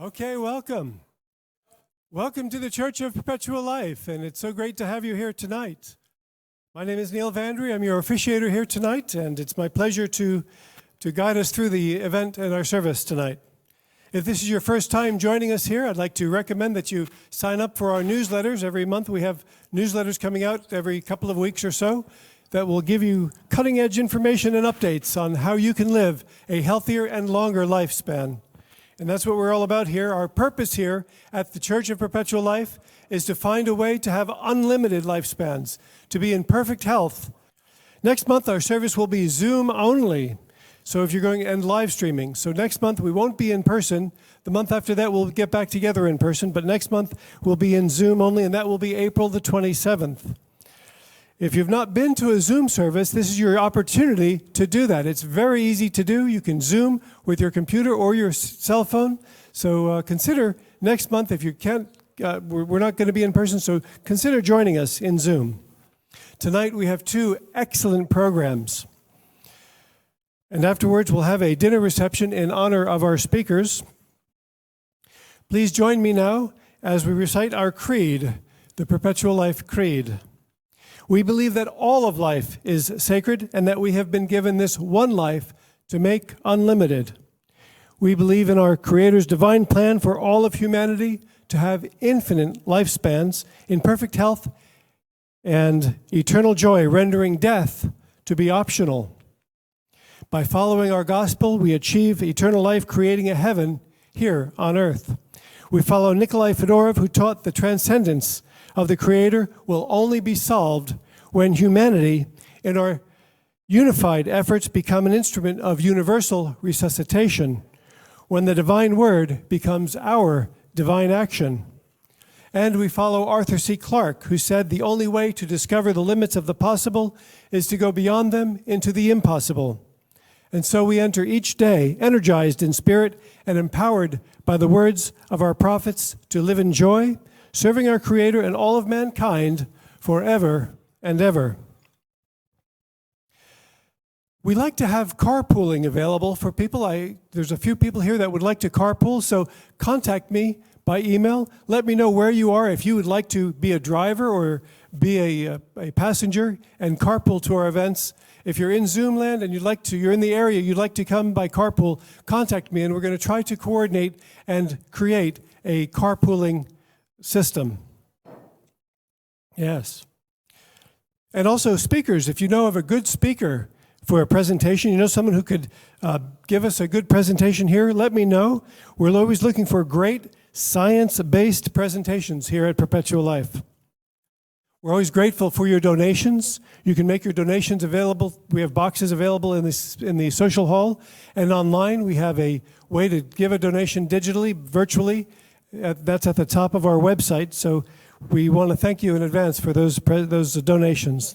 Okay, welcome. Welcome to the Church of Perpetual Life, and it's so great to have you here tonight. My name is Neil Vandry. I'm your officiator here tonight, and it's my pleasure to guide us through the event and our service tonight. If this is your first time joining us here, I'd like to recommend that you sign up for our newsletters. Every month we have newsletters coming out every couple of weeks or so that will give you cutting-edge information and updates on how you can live a healthier and longer lifespan. And that's what we're all about here. Our purpose here at the Church of Perpetual Life is to find a way to have unlimited lifespans, to be in perfect health. Next month, our service will be Zoom only. So if you're going and live streaming. So next month, we won't be in person. The month after that, we'll get back together in person. But next month, we'll be in Zoom only, and that will be April the 27th. If you've not been to a Zoom service, this is your opportunity to do that. It's very easy to do. You can Zoom with your computer or your cell phone. So consider next month, if you can't, we're not going to be in person, so consider joining us in Zoom. Tonight we have two excellent programs. And afterwards we'll have a dinner reception in honor of our speakers. Please join me now as we recite our creed, the Perpetual Life Creed. We believe that all of life is sacred and that we have been given this one life to make unlimited. We believe in our Creator's divine plan for all of humanity to have infinite lifespans in perfect health and eternal joy, rendering death to be optional. By following our gospel, we achieve eternal life, creating a heaven here on earth. We follow Nikolai Fedorov, who taught the transcendence of the Creator will only be solved when humanity, in our unified efforts, become an instrument of universal resuscitation, when the divine word becomes our divine action. And we follow Arthur C. Clarke, who said the only way to discover the limits of the possible is to go beyond them into the impossible. And so we enter each day energized in spirit and empowered by the words of our prophets to live in joy, serving our Creator and all of mankind forever and ever. We like to have carpooling available for people. There's a few people here that would like to carpool, so contact me by email. Let me know where you are if you would like to be a driver or be a passenger and carpool to our events. If you're in Zoom land and you're in the area, you'd like to come by carpool, contact me, and we're going to try to coordinate and create a carpooling system. Yes. And also speakers, if you know of a good speaker for a presentation, you know someone who could give us a good presentation here, let me know. We're always looking for great science-based presentations here at Perpetual Life. We're always grateful for your donations. You can make your donations available. We have boxes available in the social hall, and online we have a way to give a donation digitally, virtually. That's at the top of our website, so we want to thank you in advance for those donations.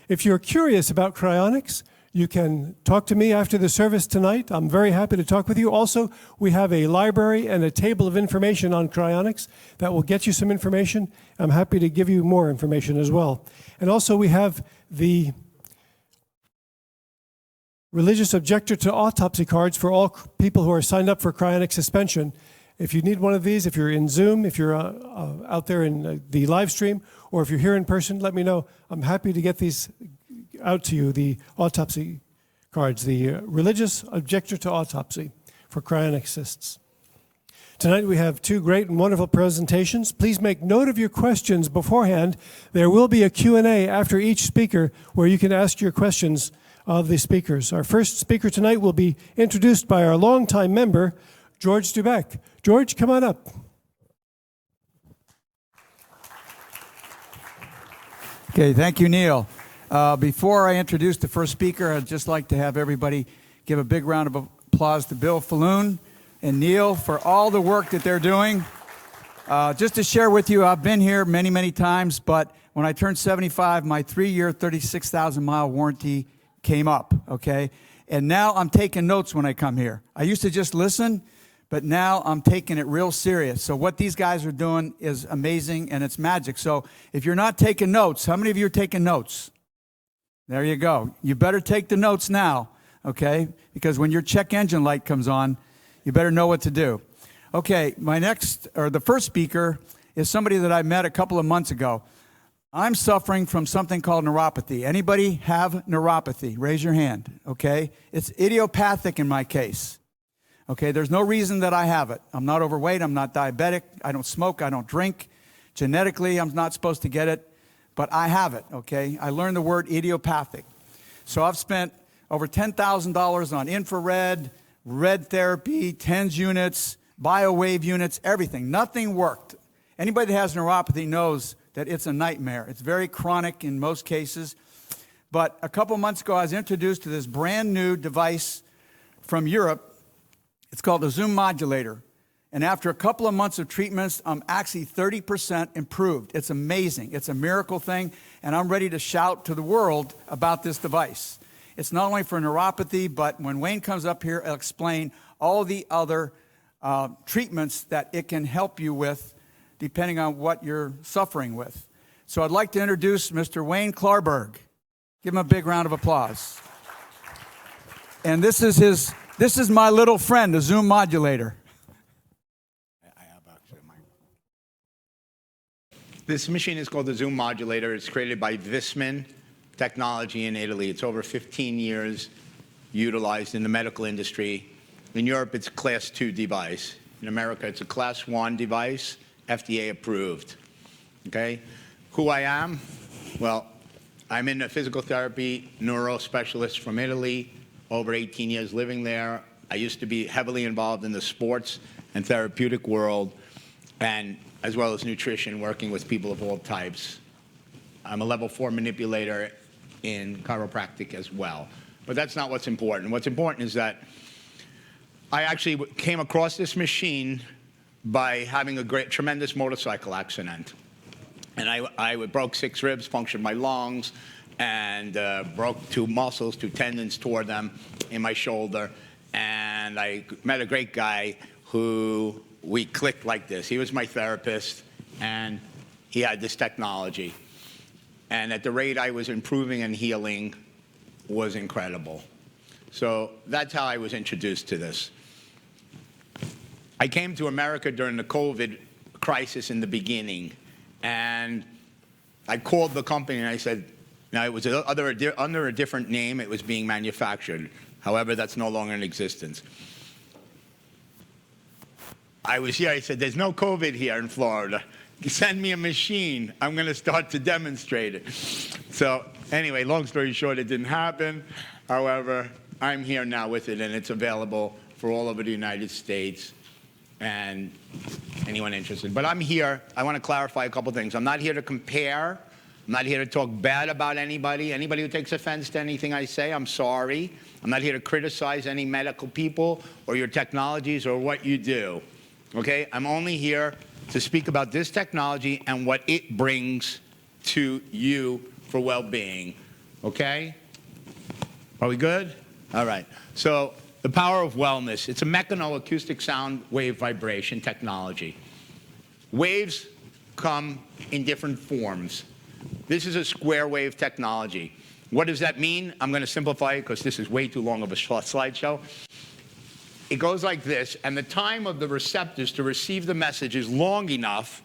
If you're curious about cryonics, you can talk to me after the service tonight. I'm very happy to talk with you. Also, we have a library and a table of information on cryonics that will get you some information. I'm happy to give you more information as well. And also, we have the religious objector to autopsy cards for all people who are signed up for cryonic suspension. If you need one of these, if you're in Zoom, if you're out there in the live stream, or if you're here in person, let me know. I'm happy to get these out to you, the autopsy cards, the religious objector to autopsy for cryonic cysts. Tonight we have two great and wonderful presentations. Please make note of your questions beforehand. There will be a Q&A after each speaker where you can ask your questions of the speakers. Our first speaker tonight will be introduced by our longtime member, George Dubeck. George, come on up. Okay, thank you, Neil. Before I introduce the first speaker, I'd just like to have everybody give a big round of applause to Bill Faloon and Neil for all the work that they're doing. Just to share with you, I've been here many, many times, but when I turned 75, my 3-year, 36,000-mile warranty came up, okay? And now I'm taking notes when I come here. I used to just listen, but now I'm taking it real serious. So what these guys are doing is amazing, and it's magic. So if you're not taking notes, how many of you are taking notes? There you go. You better take the notes now, okay? Because when your check engine light comes on, you better know what to do. Okay, the first speaker is somebody that I met a couple of months ago. I'm suffering from something called neuropathy. Anybody have neuropathy? Raise your hand, okay? It's idiopathic in my case. Okay, there's no reason that I have it. I'm not overweight, I'm not diabetic, I don't smoke, I don't drink. Genetically, I'm not supposed to get it, but I have it, okay? I learned the word idiopathic. So I've spent over $10,000 on infrared, red therapy, TENS units, biowave units, everything. Nothing worked. Anybody that has neuropathy knows that it's a nightmare. It's very chronic in most cases. But a couple months ago, I was introduced to this brand new device from Europe. It's called a Zoom modulator. And after a couple of months of treatments, I'm actually 30% improved. It's amazing. It's a miracle thing. And I'm ready to shout to the world about this device. It's not only for neuropathy, but when Wayne comes up here, I'll explain all the other treatments that it can help you with, depending on what you're suffering with. So I'd like to introduce Mr. Wayne Klarberg. Give him a big round of applause. And this is my little friend, the Zoom modulator. This machine is called the Zoom Modulator. It's created by Viss technology in Italy. It's over 15 years utilized in the medical industry. In Europe, it's a Class 2 device. In America, it's a Class 1 device, FDA approved. Okay? Who I am? Well, I'm in a physical therapy neuro specialist from Italy, over 18 years living there. I used to be heavily involved in the sports and therapeutic world, and as well as nutrition, working with people of all types. I'm a level 4 manipulator in chiropractic as well. But that's not what's important. What's important is that I actually came across this machine by having a tremendous motorcycle accident. And I broke 6 ribs, punctured my lungs, and broke 2 muscles, 2 tendons, tore them in my shoulder. And I met a great guy who we clicked like this. He was my therapist, and he had this technology. And at the rate I was improving and healing was incredible. So that's how I was introduced to this. I came to America during the COVID crisis in the beginning, and I called the company and I said, now it was under a different name, it was being manufactured. However, that's no longer in existence. I was here, I said, there's no COVID here in Florida. Send me a machine. I'm going to start to demonstrate it. So anyway, long story short, it didn't happen. However, I'm here now with it, and it's available for all over the United States and anyone interested. But I'm here. I want to clarify a couple things. I'm not here to compare. I'm not here to talk bad about anybody. Anybody who takes offense to anything I say, I'm sorry. I'm not here to criticize any medical people or your technologies or what you do. Okay? I'm only here to speak about this technology and what it brings to you for well-being. Okay? Are we good? All right. So the power of wellness. It's a mechanoacoustic sound wave vibration technology. Waves come in different forms. This is a square wave technology. What does that mean? I'm going to simplify it because this is way too long of a slideshow. It goes like this, and the time of the receptors to receive the message is long enough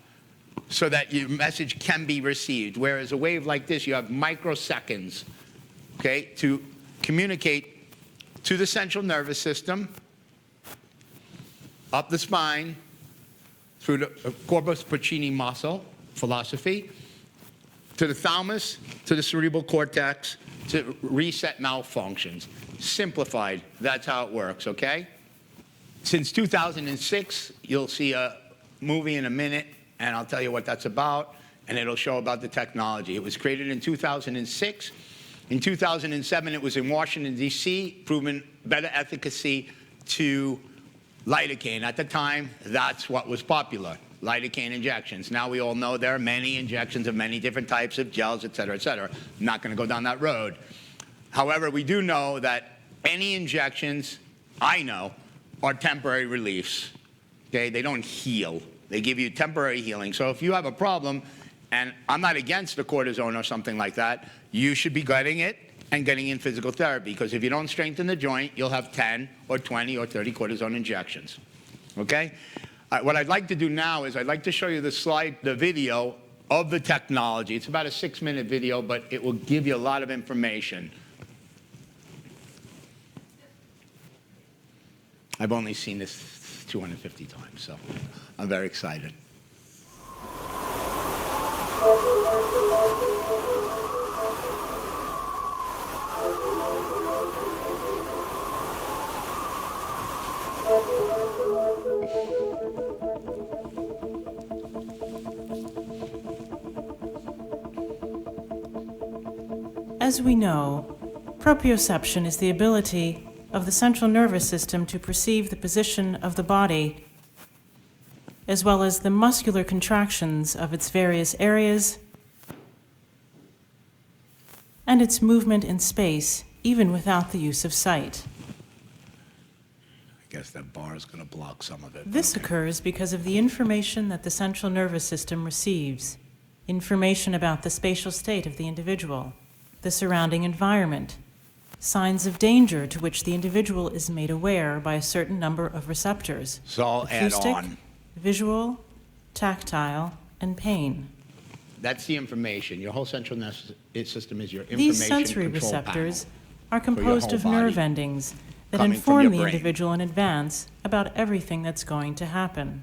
so that your message can be received. Whereas a wave like this, you have microseconds, okay, to communicate to the central nervous system, up the spine, through the corpus puccini muscle, philosophy, to the thalamus, to the cerebral cortex, to reset malfunctions. Simplified, that's how it works, okay? Since 2006, you'll see a movie in a minute, and I'll tell you what that's about, and it'll show about the technology. It was created in 2006. In 2007, it was in Washington, D.C., proven better efficacy to lidocaine. At the time, that's what was popular, lidocaine injections. Now we all know there are many injections of many different types of gels, et cetera, et cetera. I'm not going to go down that road. However, we do know that any injections, I know, are temporary reliefs. Okay? They don't heal. They give you temporary healing. So if you have a problem, and I'm not against the cortisone or something like that, you should be getting it and getting in physical therapy, because if you don't strengthen the joint, you'll have 10 or 20 or 30 cortisone injections. Okay? What I'd like to do now is I'd like to show you the video of the technology. It's about a 6-minute video, but it will give you a lot of information. I've only seen this 250 times, so I'm very excited. As we know, proprioception is the ability of the central nervous system to perceive the position of the body, as well as the muscular contractions of its various areas and its movement in space, even without the use of sight. I guess that bar is going to block some of it. This occurs because of the information that the central nervous system receives, information about the spatial state of the individual, the surrounding environment, signs of danger to which the individual is made aware by a certain number of receptors: So I'll add acoustic, on. visual, tactile, and pain. That's the information. Your whole central nervous system is your information These sensory control receptors panel are composed whole of body, nerve endings that coming from inform your the brain. individual in advance about everything that's going to happen.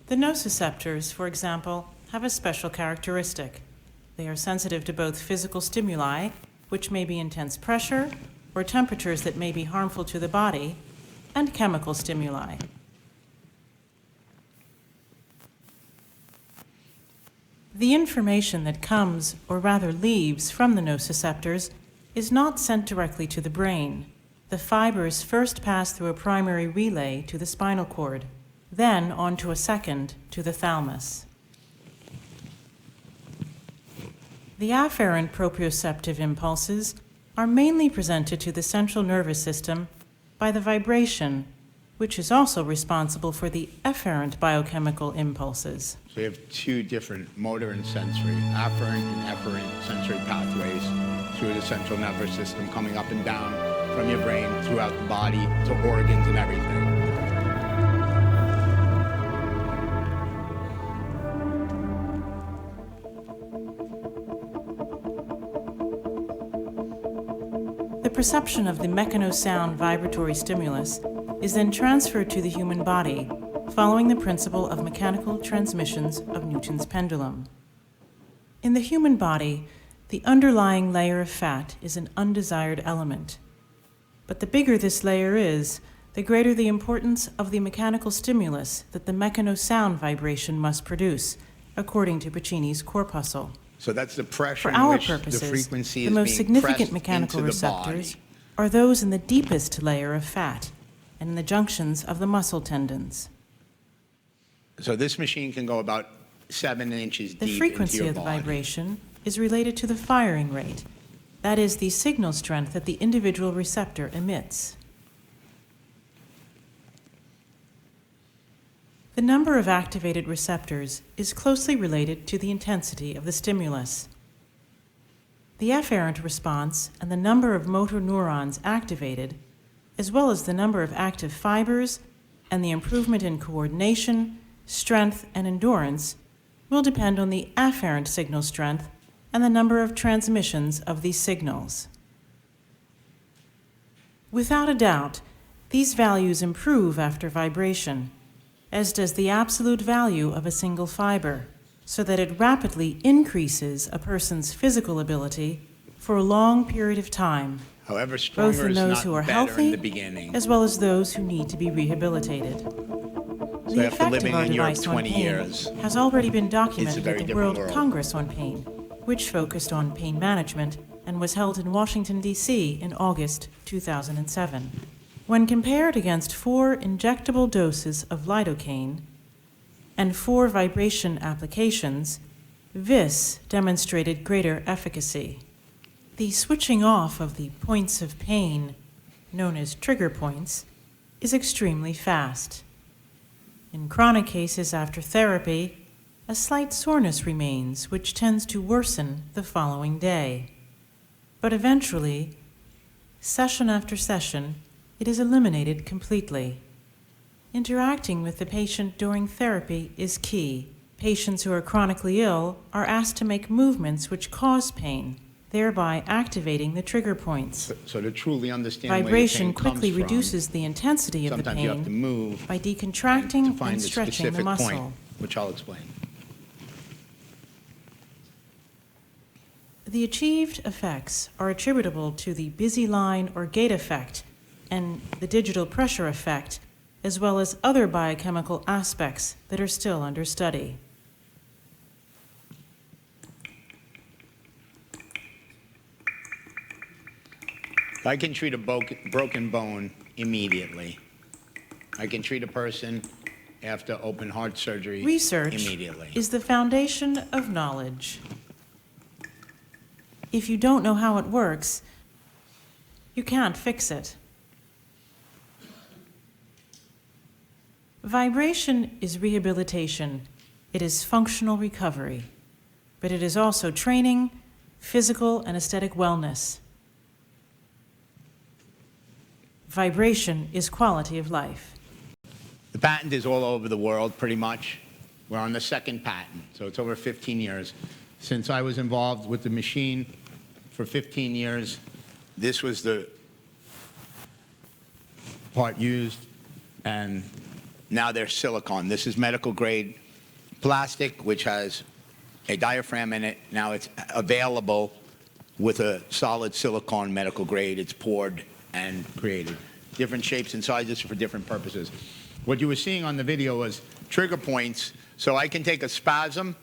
The nociceptors, for example, have a special characteristic. They are sensitive to both physical stimuli, which may be intense pressure, or temperatures that may be harmful to the body, and chemical stimuli. The information that comes, or rather leaves, from the nociceptors is not sent directly to the brain. The fibers first pass through a primary relay to the spinal cord, then onto a second to the thalamus. The afferent proprioceptive impulses are mainly presented to the central nervous system by the vibration, which is also responsible for the efferent biochemical impulses. So you have two different motor and sensory, afferent and efferent sensory pathways through the central nervous system, coming up and down from your brain throughout the body to organs and everything. The perception of the mechanosound vibratory stimulus is then transferred to the human body, following the principle of mechanical transmissions of Newton's pendulum. In the human body, the underlying layer of fat is an undesired element. But the bigger this layer is, the greater the importance of the mechanical stimulus that the mechanosound vibration must produce, according to Pacini's corpuscle. So that's the pressure For in our which purposes, the frequency the is most being significant pressed mechanical into the receptors body. are those in the deepest layer of fat and in the junctions of the muscle tendons. So this machine can go about 7 inches The deep frequency into your of the body. vibration is related to the firing rate, that is, the signal strength that the individual receptor emits. The number of activated receptors is closely related to the intensity of the stimulus. The efferent response and the number of motor neurons activated, as well as the number of active fibers and the improvement in coordination, strength, and endurance, will depend on the afferent signal strength and the number of transmissions of these signals. Without a doubt, these values improve after vibration, as does the absolute value of a single fiber, so that it rapidly increases a person's physical ability for a long period of time, However, both stronger in is those not who are better in healthy the beginning. as well as those who need to be rehabilitated. So The after effect living of our in Europe device on 20 pain years, has already been it's a documented very at the different World world. Congress on Pain, which focused on pain management and was held in Washington, D.C. in August 2007. When compared against 4 injectable doses of lidocaine and 4 vibration applications, Viss demonstrated greater efficacy. The switching off of the points of pain, known as trigger points, is extremely fast. In chronic cases after therapy, a slight soreness remains, which tends to worsen the following day. But eventually, Session after session, it is eliminated completely. Interacting with the patient during therapy is key. Patients who are chronically ill are asked to make movements which cause pain, thereby activating the trigger points. So to truly understand Vibration where your pain quickly comes from, reduces the intensity of the sometimes you have to pain move by to decontracting find and the stretching the specific muscle. point, which I'll explain. The achieved effects are attributable to the busy line or gait effect and the digital pressure effect, as well as other biochemical aspects that are still under study. I can treat a broken bone immediately. I can treat a person after open heart surgery Research immediately. is the foundation of knowledge. If you don't know how it works, you can't fix it. Vibration is rehabilitation. It is functional recovery. But it is also training, physical and aesthetic wellness. Vibration is quality of life. The patent is all over the world, pretty much. We're on the second patent, so it's over 15 years. Since I was involved with the machine for 15 years, this was the part used, and now there's silicone. This is medical grade plastic, which has a diaphragm in it. Now it's available with a solid silicone medical grade. It's poured and created. Different shapes and sizes for different purposes. What you were seeing on the video was trigger points, so I can take a spasm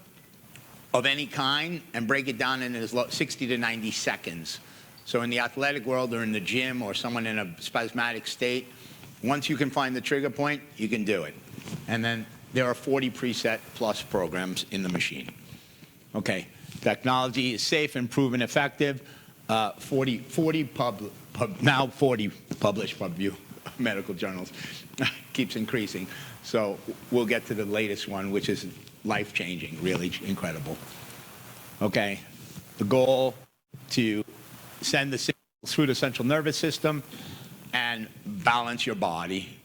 of any kind and break it down in as low 60 to 90 seconds. So in the athletic world or in the gym or someone in a spasmodic state, once you can find the trigger point, you can do it. And then there are 40 preset plus programs in the machine. Okay, technology is safe and proven effective. 40 published review medical journals. Keeps increasing. So we'll get to the latest one, which is life-changing, really incredible. Okay, the goal to send the signal through the central nervous system and balance your body.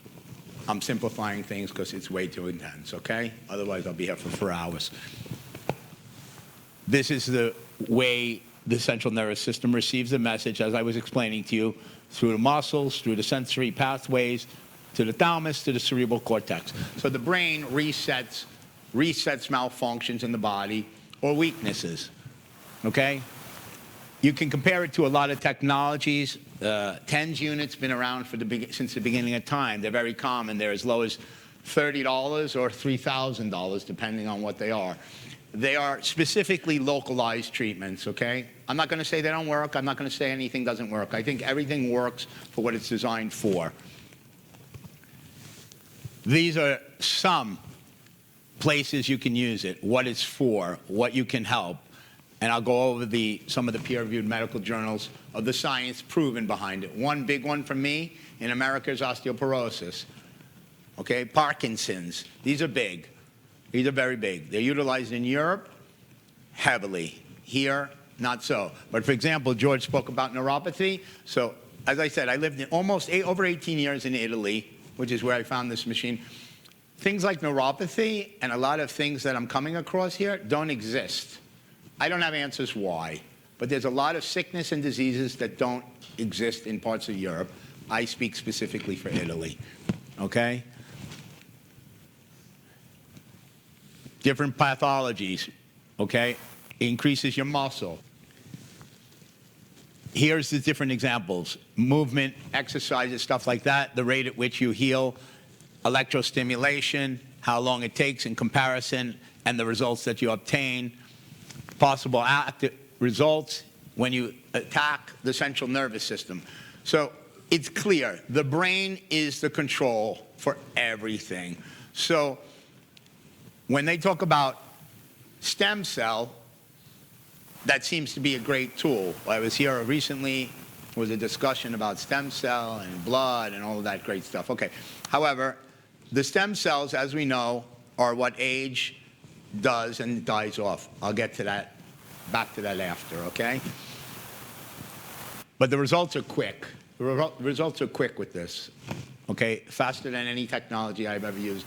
I'm simplifying things because it's way too intense, okay? Otherwise, I'll be here for 4 hours. This is the way the central nervous system receives the message, as I was explaining to you, through the muscles, through the sensory pathways, to the thalamus, to the cerebral cortex. So the brain resets malfunctions in the body or weaknesses, okay? You can compare it to a lot of technologies. TENS units been around since the beginning of time. They're very common. They're as low as $30 or $3,000, depending on what they are. They are specifically localized treatments, okay? I'm not going to say they don't work. I'm not going to say anything doesn't work. I think everything works for what it's designed for. These are some places you can use it, what it's for, what you can help. And I'll go over some of the peer-reviewed medical journals of the science proven behind it. One big one for me in America is osteoporosis. Okay, Parkinson's. These are big. These are very big. They're utilized in Europe heavily. Here, not so. But for example, George spoke about neuropathy. So as I said, I lived in over 18 years in Italy, which is where I found this machine. Things like neuropathy and a lot of things that I'm coming across here don't exist. I don't have answers why, but there's a lot of sickness and diseases that don't exist in parts of Europe. I speak specifically for Italy, okay? Different pathologies, okay? Increases your muscle. Here's the different examples. Movement, exercises, stuff like that, the rate at which you heal, electrostimulation, how long it takes in comparison, and the results that you obtain. Possible results when you attack the central nervous system. So it's clear, the brain is the control for everything. So when they talk about stem cell, that seems to be a great tool. I was here recently, was a discussion about stem cell and blood and all of that great stuff. Okay, however, the stem cells, as we know, are what age does and dies off. I'll get to that, back to that after, okay? But the results are quick. results are quick with this, okay? Faster than any technology I've ever used.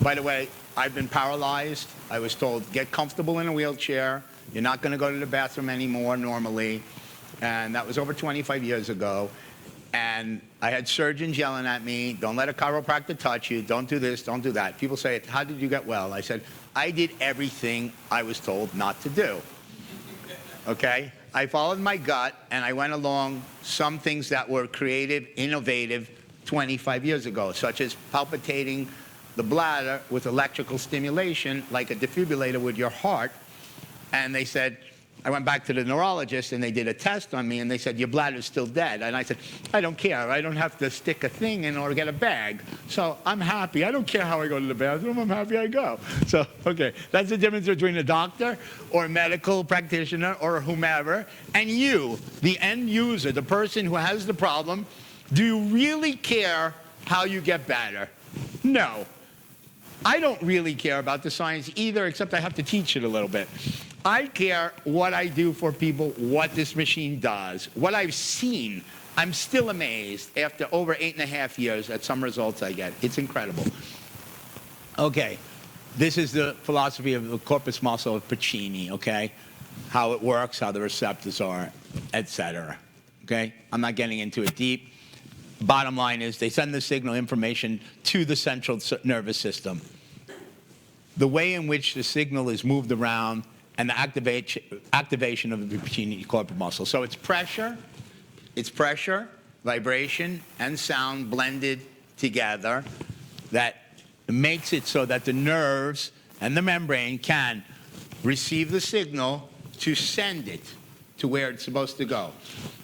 By the way, I've been paralyzed. I was told, get comfortable in a wheelchair. You're not going to go to the bathroom anymore normally. And that was over 25 years ago. And I had surgeons yelling at me, don't let a chiropractor touch you, don't do this, don't do that. People say, how did you get well? I said, I did everything I was told not to do, okay? I followed my gut, and I went along some things that were creative, innovative 25 years ago, such as palpitating the bladder with electrical stimulation, like a defibrillator with your heart. And they said, I went back to the neurologist, and they did a test on me, and they said, your bladder's still dead. And I said, I don't care. I don't have to stick a thing in or get a bag. So I'm happy. I don't care how I go to the bathroom. I'm happy I go. So, okay, that's the difference between a doctor or a medical practitioner or whomever and you, the end user, the person who has the problem. Do you really care how you get better? No. I don't really care about the science either, except I have to teach it a little bit. I care what I do for people, what this machine does, what I've seen. I'm still amazed after over 8.5 years at some results I get. It's incredible. Okay, this is the philosophy of the corpus muscle of Pacini, okay? How it works, how the receptors are, etc. Okay? I'm not getting into it deep. Bottom line is they send the signal information to the central nervous system. The way in which the signal is moved around and the activation of the Pacini corpus muscle. So it's pressure, vibration, and sound blended together that makes it so that the nerves and the membrane can receive the signal to send it to where it's supposed to go.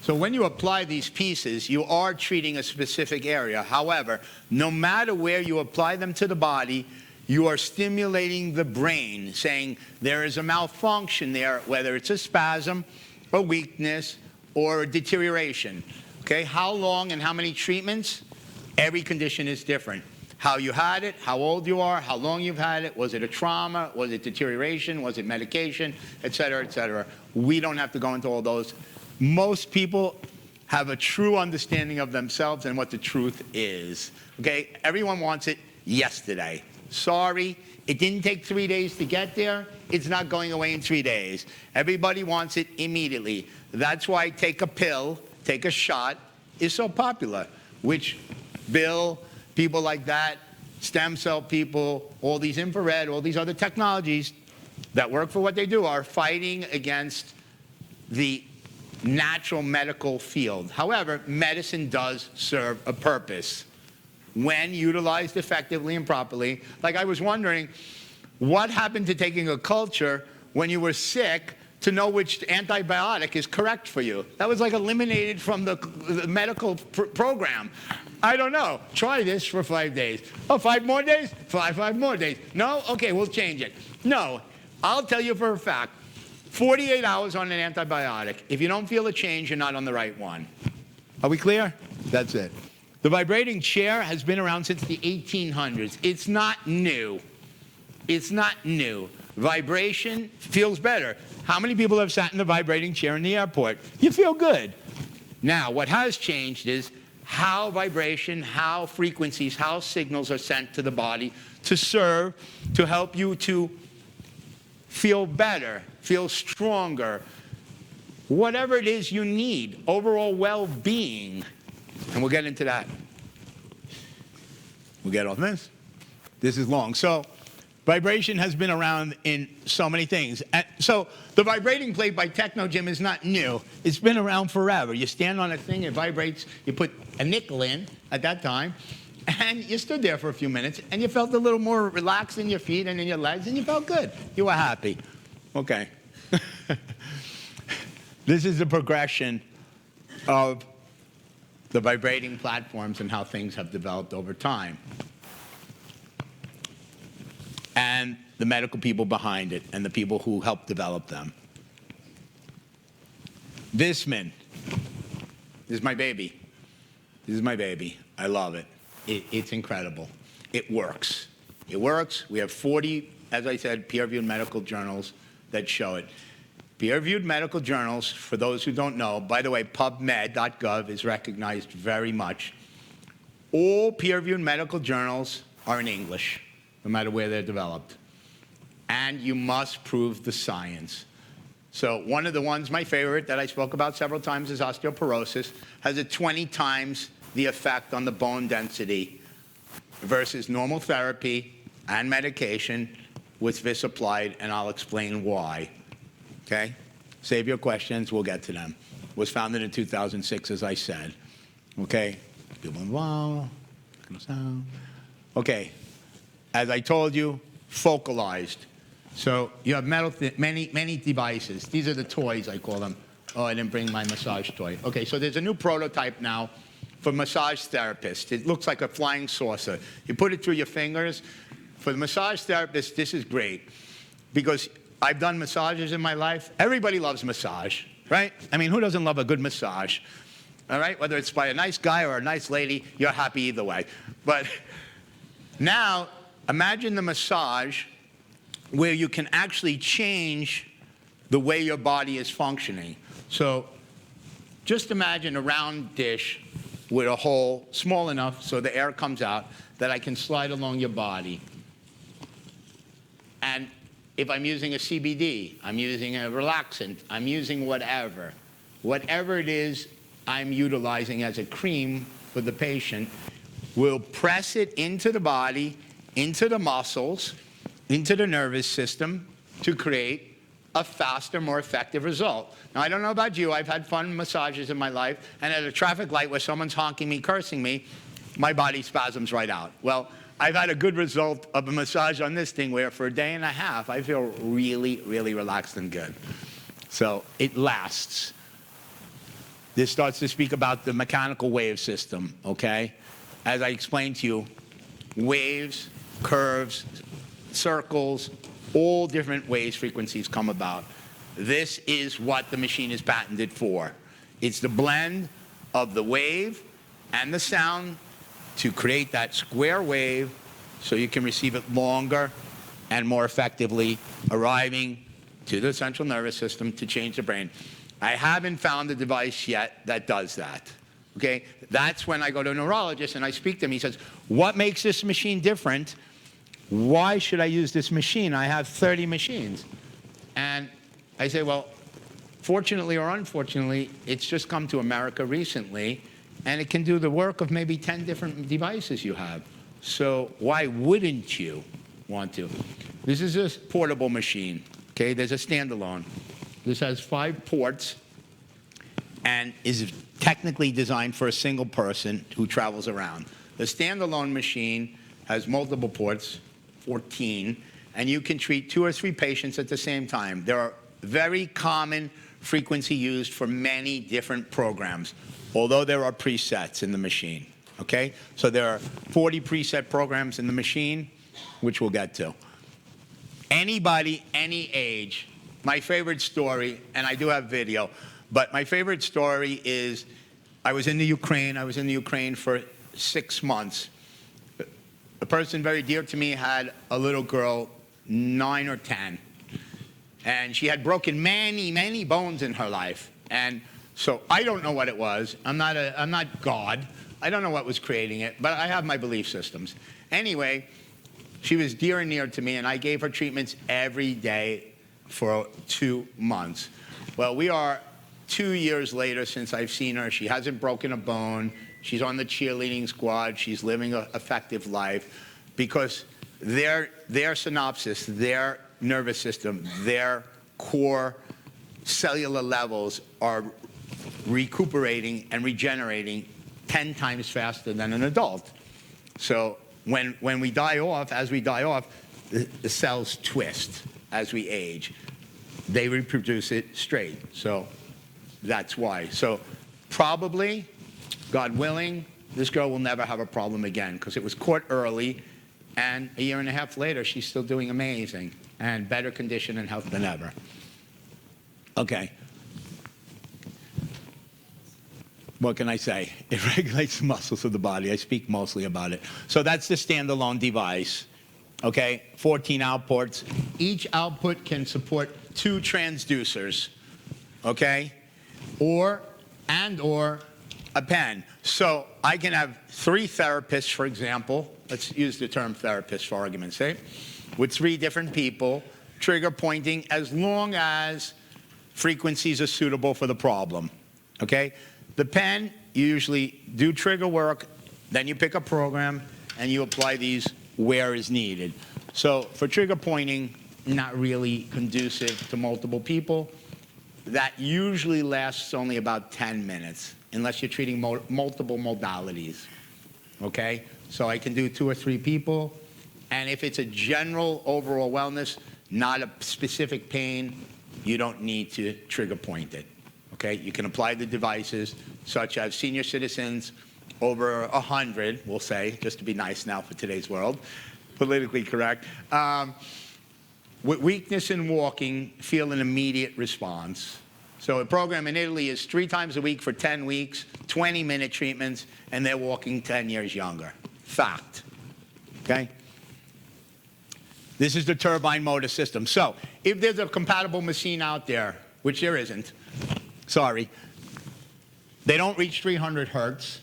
So when you apply these pieces, you are treating a specific area. However, no matter where you apply them to the body, you are stimulating the brain, saying there is a malfunction there, whether it's a spasm, a weakness, or a deterioration. Okay, how long and how many treatments? Every condition is different. How you had it, how old you are, how long you've had it, was it a trauma, was it deterioration, was it medication, et cetera, et cetera. We don't have to go into all those. Most people have a true understanding of themselves and what the truth is. Okay, everyone wants it yesterday. Sorry, it didn't take 3 days to get there. It's not going away in 3 days. Everybody wants it immediately. That's why take a pill, take a shot is so popular, which Bill, people like that, stem cell people, all these infrared, all these other technologies that work for what they do are fighting against the natural medical field. However, medicine does serve a purpose when utilized effectively and properly. Like I was wondering, what happened to taking a culture when you were sick to know which antibiotic is correct for you? That was like eliminated from the medical program. I don't know. Try this for 5 days. Oh, 5 more days? 5 more days. No? Okay, we'll change it. No, I'll tell you for a fact, 48 hours on an antibiotic. If you don't feel a change, you're not on the right one. Are we clear? That's it. The vibrating chair has been around since the 1800s. It's not new. It's not new. Vibration feels better. How many people have sat in the vibrating chair in the airport? You feel good. Now, what has changed is how vibration, how frequencies, how signals are sent to the body to serve, to help you to feel better, feel stronger, whatever it is you need, overall well-being. And we'll get into that. We'll get off this. This is long. So vibration has been around in so many things. And so the vibrating plate by Technogym is not new. It's been around forever. You stand on a thing, it vibrates. You put a nickel in at that time, and you stood there for a few minutes, and you felt a little more relaxed in your feet and in your legs, and you felt good. You were happy. Okay. This is the progression of the vibrating platforms and how things have developed over time. And the medical people behind it and the people who helped develop them. Vissman. This is my baby. This is my baby. I love it. It's incredible. It works. It works. We have 40, as I said, peer-reviewed medical journals that show it. Peer-reviewed medical journals, for those who don't know, by the way, PubMed.gov is recognized very much. All peer-reviewed medical journals are in English, no matter where they're developed. And you must prove the science. So one of the ones, my favorite, that I spoke about several times is osteoporosis, has a 20 times the effect on the bone density versus normal therapy and medication with Viss applied, and I'll explain why. Okay? Save your questions, we'll get to them. Was founded in 2006, as I said. Okay? Okay. As I told you, focalized. So you have many devices. These are the toys, I call them. Oh, I didn't bring my massage toy. Okay, so there's a new prototype now for massage therapists. It looks like a flying saucer. You put it through your fingers. For the massage therapist, this is great because I've done massages in my life. Everybody loves massage, right? I mean, who doesn't love a good massage? All right, whether it's by a nice guy or a nice lady, you're happy either way. But now, imagine the massage where you can actually change the way your body is functioning. So just imagine a round dish with a hole small enough so the air comes out that I can slide along your body. And if I'm using a CBD, I'm using a relaxant, I'm using whatever it is I'm utilizing as a cream for the patient, we'll press it into the body, into the muscles, into the nervous system to create a faster, more effective result. Now, I don't know about you. I've had fun massages in my life, and at a traffic light where someone's honking me, cursing me, my body spasms right out. Well, I've had a good result of a massage on this thing where for a day and a half, I feel really, really relaxed and good. So it lasts. This starts to speak about the mechanical wave system, okay? As I explained to you, waves, curves, circles, all different waves, frequencies come about. This is what the machine is patented for. It's the blend of the wave and the sound to create that square wave so you can receive it longer and more effectively, arriving to the central nervous system to change the brain. I haven't found a device yet that does that. Okay? That's when I go to a neurologist and I speak to him. He says, what makes this machine different? Why should I use this machine? I have 30 machines. And I say, well, fortunately or unfortunately, it's just come to America recently, and it can do the work of maybe 10 different devices you have. So why wouldn't you want to? This is a portable machine. Okay? There's a standalone. This has 5 ports and is technically designed for a single person who travels around. The standalone machine has multiple ports, 14, and you can treat 2 or 3 patients at the same time. There are very common frequency used for many different programs, although there are presets in the machine, okay? So there are 40 preset programs in the machine, which we'll get to. Anybody, any age. My favorite story, and I do have video, but my favorite story is I was in the Ukraine. I was in the Ukraine for 6 months. A person very dear to me had a little girl, 9 or 10, and she had broken many bones in her life. And so I don't know what it was. I'm not God. I don't know what was creating it, but I have my belief systems. Anyway, she was dear and near to me, and I gave her treatments every day for 2 months. Well, we are 2 years later since I've seen her. She hasn't broken a bone. She's on the cheerleading squad. She's living an effective life because their synapses, their nervous system, their core cellular levels are recuperating and regenerating 10 times faster than an adult. So when we die off, as we die off, the cells twist as we age. They reproduce it straight. So that's why. So probably, God willing, this girl will never have a problem again because it was caught early, and a year and a half later, she's still doing amazing and better condition and health than ever. Okay. What can I say? It regulates the muscles of the body. I speak mostly about it. So that's the standalone device. okay, 14 outputs. Each output can support 2 transducers, okay, or a pen. So I can have 3 therapists, for example. Let's use the term therapist for argument's sake, with 3 different people, trigger pointing, as long as frequencies are suitable for the problem, okay? The pen, you usually do trigger work, then you pick a program, and you apply these where is needed. So for trigger pointing, not really conducive to multiple people. That usually lasts only about 10 minutes, unless you're treating multiple modalities, okay? So I can do 2 or 3 people, and if it's a general overall wellness, not a specific pain, you don't need to trigger point it, okay? You can apply the devices, such as senior citizens over 100, we'll say, just to be nice now for today's world, politically correct, with weakness in walking, feel an immediate response. So a program in Italy is 3 times a week for 10 weeks, 20-minute treatments, and they're walking 10 years younger. Fact, okay? This is the turbine motor system. So if there's a compatible machine out there, which there isn't, sorry, they don't reach 300 hertz,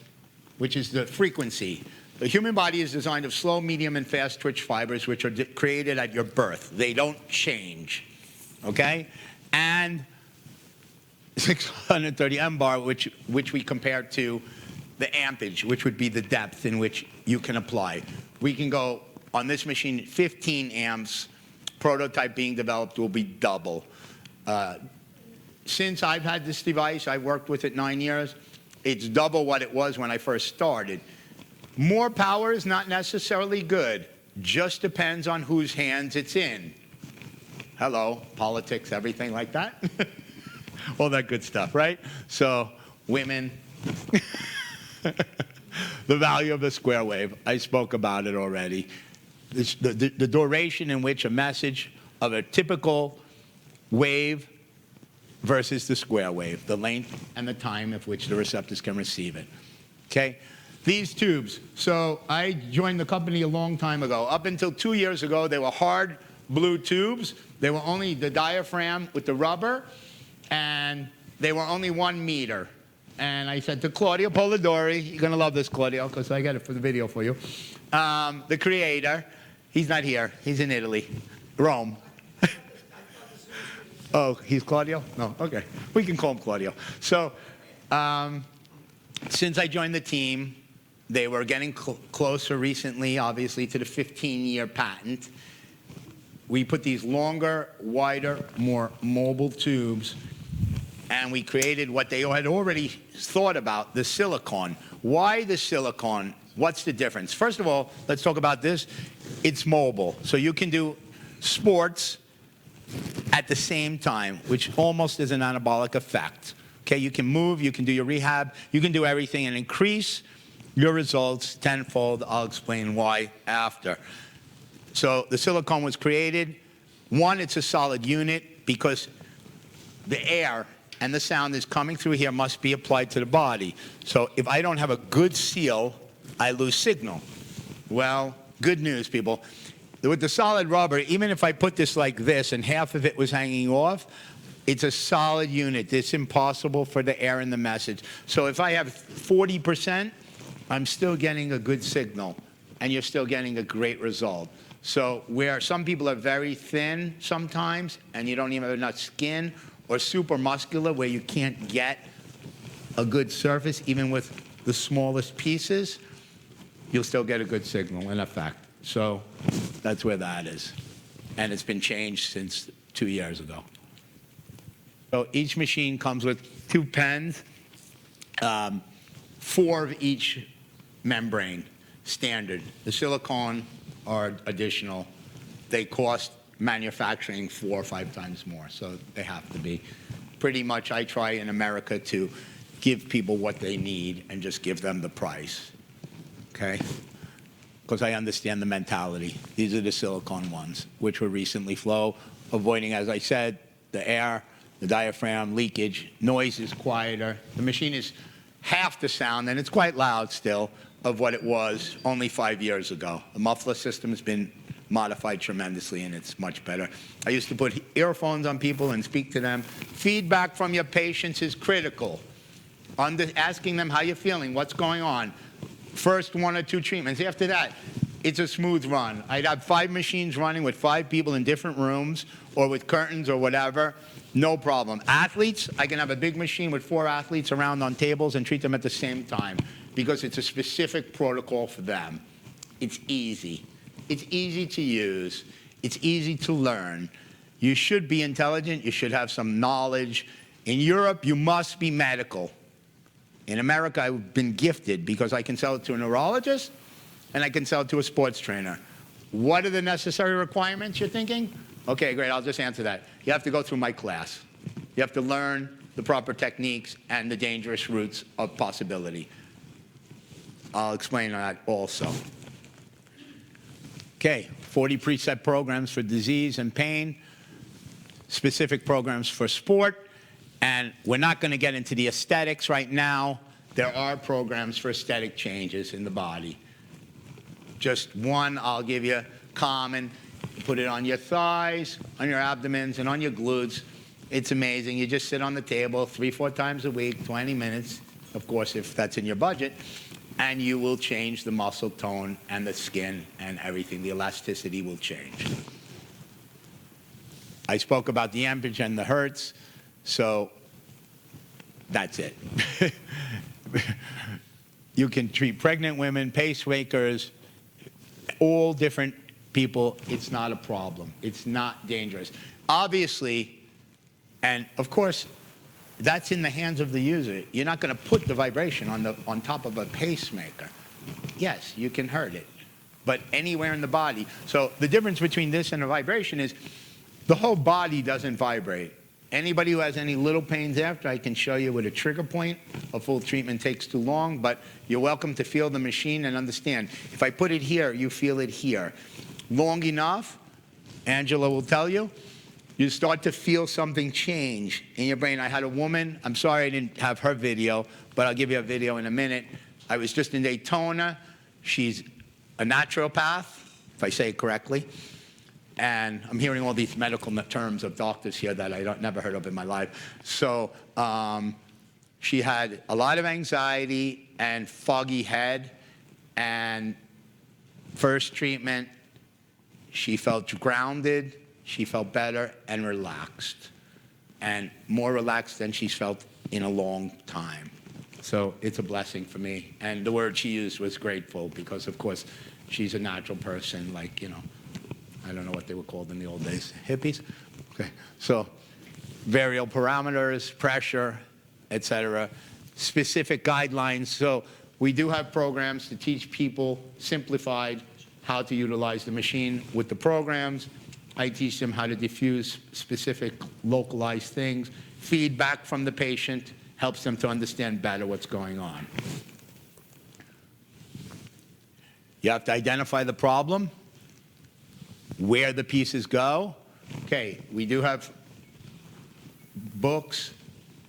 which is the frequency. The human body is designed of slow, medium, and fast twitch fibers, which are created at your birth. They don't change, okay? And 630 M-bar, which we compare to the ampage, which would be the depth in which you can apply. We can go, on this machine, 15 amps. Prototype being developed will be double. Since I've had this device, I've worked with it 9 years, it's double what it was when I first started. More power is not necessarily good. Just depends on whose hands it's in. Hello, politics, everything like that. All that good stuff, right? So, women. The value of the square wave. I spoke about it already. The duration in which a message of a typical wave versus the square wave, the length and the time of which the receptors can receive it. Okay? These tubes. So I joined the company a long time ago. Up until 2 years ago, they were hard blue tubes. They were only the diaphragm with the rubber, and they were only 1 meter. And I said to Claudio Polidori, you're going to love this, Claudio, because I got it for the video for you, the creator. He's not here. He's in Italy, Rome. Oh, he's Claudio? No, okay. We can call him Claudio. So since I joined the team, they were getting closer recently, obviously, to the 15-year patent. We put these longer, wider, more mobile tubes, and we created what they had already thought about, the silicone. Why the silicone? What's the difference? First of all, let's talk about this. It's mobile, so you can do sports at the same time, which almost is an anabolic effect. Okay, you can move, you can do your rehab, you can do everything and increase your results tenfold. I'll explain why after. So the silicone was created. One, it's a solid unit because the air and the sound is coming through here must be applied to the body. So if I don't have a good seal, I lose signal. Well, good news, people. With the solid rubber, even if I put this like this and half of it was hanging off, it's a solid unit. It's impossible for the air and the message. So if I have 40%, I'm still getting a good signal, and you're still getting a great result. So where some people are very thin sometimes, and you don't even have enough skin, or super muscular where you can't get a good surface, even with the smallest pieces, you'll still get a good signal in effect. So that's where that is. And it's been changed since 2 years ago. So each machine comes with 2 pens, 4 of each membrane, standard. The silicone are additional. They cost manufacturing 4 or 5 times more, so they have to be. Pretty much I try in America to give people what they need and just give them the price, okay? Because I understand the mentality. These are the silicone ones, which were recently flow, avoiding, as I said, the air, the diaphragm, leakage. Noise is quieter. The machine is half the sound, and it's quite loud still, of what it was only 5 years ago. The muffler system has been modified tremendously, and it's much better. I used to put earphones on people and speak to them. Feedback from your patients is critical. Asking them how you're feeling, what's going on. First 1 or 2 treatments. After that, it's a smooth run. I'd have 5 machines running with 5 people in different rooms or with curtains or whatever. No problem. Athletes, I can have a big machine with 4 athletes around on tables and treat them at the same time because it's a specific protocol for them. It's easy. It's easy to use. It's easy to learn. You should be intelligent. You should have some knowledge. In Europe, you must be medical. In America, I've been gifted because I can sell it to a neurologist and I can sell it to a sports trainer. What are the necessary requirements, you're thinking? Okay, great, I'll just answer that. You have to go through my class. You have to learn the proper techniques and the dangerous routes of possibility. I'll explain that also. Okay, 40 preset programs for disease and pain, specific programs for sport, and we're not going to get into the aesthetics right now. There are programs for aesthetic changes in the body. Just one I'll give you, common. You put it on your thighs, on your abdomens, and on your glutes. It's amazing. You just sit on the table 3-4 times a week, 20 minutes, of course, if that's in your budget, and you will change the muscle tone and the skin and everything. The elasticity will change. I spoke about the amperage and the hertz, so that's it. You can treat pregnant women, pacemakers, all different people. It's not a problem. It's not dangerous. Obviously, and of course, that's in the hands of the user. You're not going to put the vibration on top of a pacemaker. Yes, you can hurt it, but anywhere in the body. So the difference between this and a vibration is the whole body doesn't vibrate. Anybody who has any little pains after, I can show you with a trigger point. A full treatment takes too long, but you're welcome to feel the machine and understand. If I put it here, you feel it here. Long enough, Angela will tell you, you start to feel something change in your brain. I had a woman, I'm sorry I didn't have her video, but I'll give you a video in a minute. I was just in Daytona. She's a naturopath, if I say it correctly. And I'm hearing all these medical terms of doctors here that I never heard of in my life. So she had a lot of anxiety and foggy head. And first treatment, she felt grounded, she felt better and relaxed. And more relaxed than she's felt in a long time. So it's a blessing for me. And the word she used was grateful because, of course, she's a natural person, like, you know, I don't know what they were called in the old days, hippies? Okay, so variable parameters, pressure, etc., specific guidelines. So we do have programs to teach people simplified how to utilize the machine with the programs. I teach them how to diffuse specific localized things. Feedback from the patient helps them to understand better what's going on. You have to identify the problem, where the pieces go. Okay, we do have books,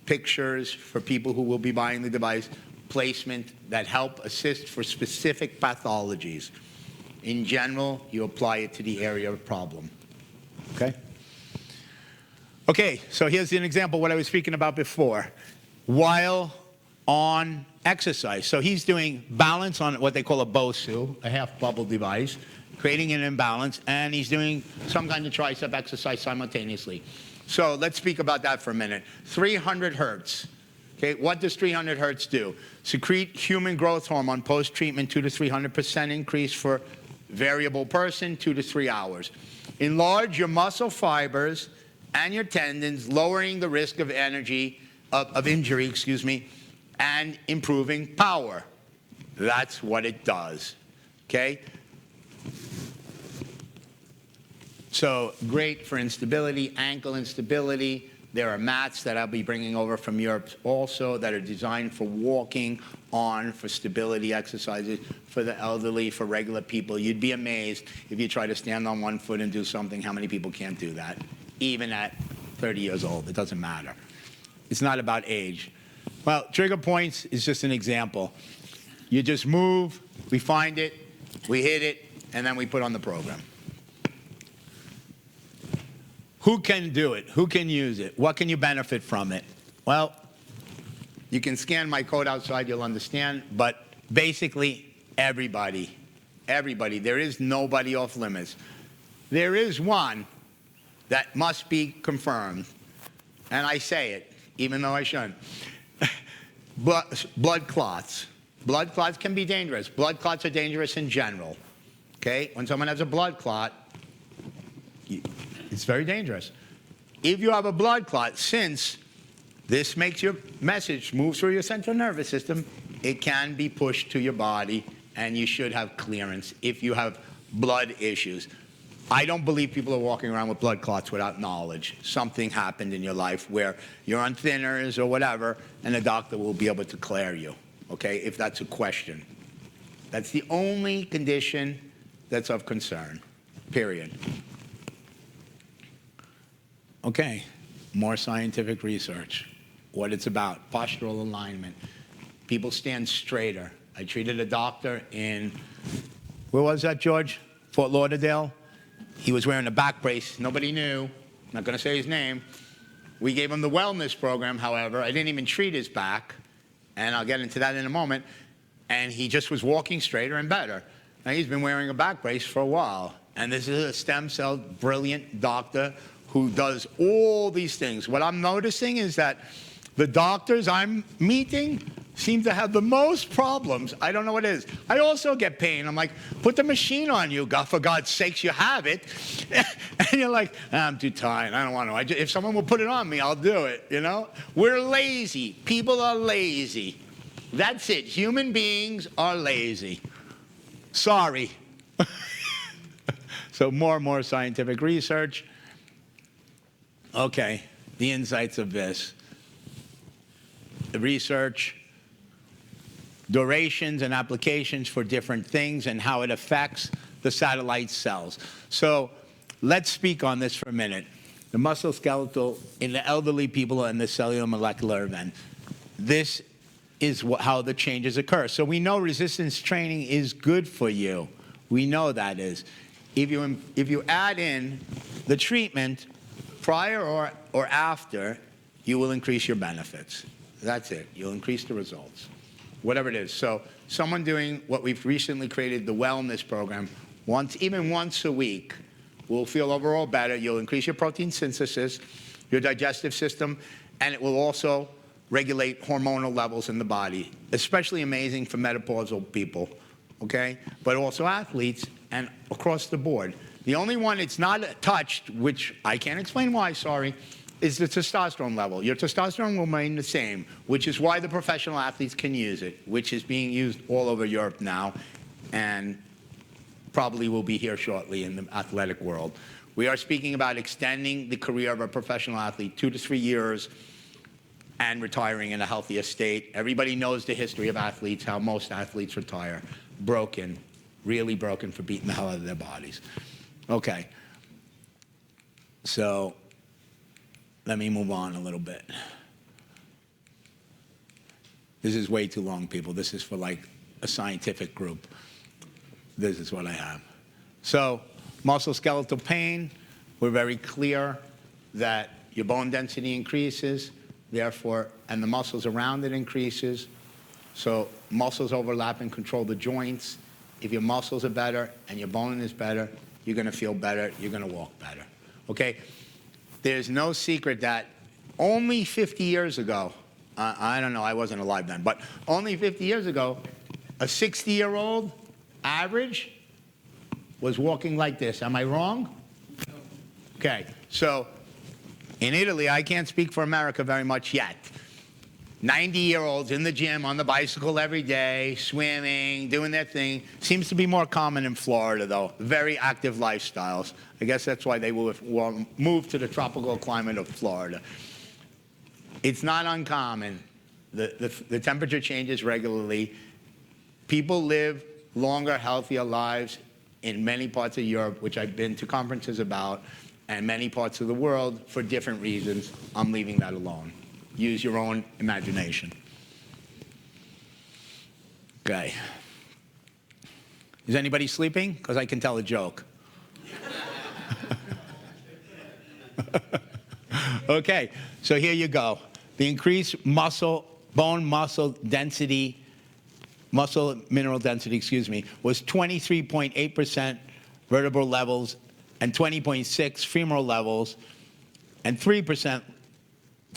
pictures for people who will be buying the device, placement that help assist for specific pathologies. In general, you apply it to the area of problem. Okay? Okay, so here's an example of what I was speaking about before. While on exercise. So he's doing balance on what they call a BOSU, a half bubble device, creating an imbalance, and he's doing some kind of tricep exercise simultaneously. So let's speak about that for a minute. 300 hertz. Okay, what does 300 hertz do? Secrete human growth hormone post-treatment, 200 to 300% increase for variable person, 2 to 3 hours. Enlarge your muscle fibers and your tendons, lowering the risk of injury, and improving power. That's what it does. Okay? So great for instability, ankle instability. There are mats that I'll be bringing over from Europe also that are designed for walking on, for stability exercises, for the elderly, for regular people. You'd be amazed if you try to stand on one foot and do something, how many people can't do that, even at 30 years old. It doesn't matter. It's not about age. Well, trigger points is just an example. You just move, we find it, we hit it, and then we put on the program. Who can do it? Who can use it? What can you benefit from it? Well, you can scan my code outside, you'll understand, but basically everybody. Everybody. There is nobody off limits. There is one that must be confirmed, and I say it, even though I shouldn't. Blood clots. Blood clots can be dangerous. Blood clots are dangerous in general. Okay? When someone has a blood clot, it's very dangerous. If you have a blood clot, since this makes your message move through your central nervous system, it can be pushed to your body, and you should have clearance if you have blood issues. I don't believe people are walking around with blood clots without knowledge. Something happened in your life where you're on thinners or whatever, and the doctor will be able to clear you, okay, if that's a question. That's the only condition that's of concern, period. Okay, more scientific research. What it's about, postural alignment. People stand straighter. I treated a doctor in, where was that, George? Fort Lauderdale. He was wearing a back brace. Nobody knew. I'm not going to say his name. We gave him the wellness program, however. I didn't even treat his back, and I'll get into that in a moment. And he just was walking straighter and better. Now, he's been wearing a back brace for a while. And this is a stem cell brilliant doctor who does all these things. What I'm noticing is that the doctors I'm meeting seem to have the most problems. I don't know what it is. I also get pain. I'm like, put the machine on you, God, for God's sakes, you have it. And you're like, I'm too tired. I don't want to. If someone will put it on me, I'll do it, you know? We're lazy. People are lazy. That's it. Human beings are lazy. Sorry. So more and more scientific research. Okay, the insights of this. The research, durations and applications for different things and how it affects the satellite cells. So let's speak on this for a minute. The musculoskeletal in the elderly people and the cellular molecular event. This is how the changes occur. So we know resistance training is good for you. We know that is. If you add in the treatment prior or after, you will increase your benefits. That's it. You'll increase the results, whatever it is. So someone doing what we've recently created, the wellness program, even once a week, will feel overall better. You'll increase your protein synthesis, your digestive system, and it will also regulate hormonal levels in the body, especially amazing for menopausal people, okay? But also athletes and across the board. The only one it's not touched, which I can't explain why, sorry, is the testosterone level. Your testosterone will remain the same, which is why the professional athletes can use it, which is being used all over Europe now and probably will be here shortly in the athletic world. We are speaking about extending the career of a professional athlete 2 to 3 years and retiring in a healthier state. Everybody knows the history of athletes, how most athletes retire. Broken, really broken for beating the hell out of their bodies. Okay, so let me move on a little bit. This is way too long, people. This is for like a scientific group. This is what I have. So musculoskeletal pain, we're very clear that your bone density increases, therefore, and the muscles around it increases. So muscles overlap and control the joints. If your muscles are better and your bone is better, you're going to feel better, you're going to walk better. Okay? There's no secret that only 50 years ago, I don't know, I wasn't alive then, but only 50 years ago, a 60-year-old average was walking like this. Am I wrong? Okay, so in Italy, I can't speak for America very much yet. 90-year-olds in the gym on the bicycle every day, swimming, doing their thing. Seems to be more common in Florida, though. Very active lifestyles. I guess that's why they will move to the tropical climate of Florida. It's not uncommon. The temperature changes regularly. People live longer, healthier lives in many parts of Europe, which I've been to conferences about, and many parts of the world for different reasons. I'm leaving that alone. Use your own imagination. Okay. Is anybody sleeping? Because I can tell a joke. Okay, so here you go. The increased bone muscle density, muscle mineral density, was 23.8% vertebral levels and 20.6 femoral levels and 3%,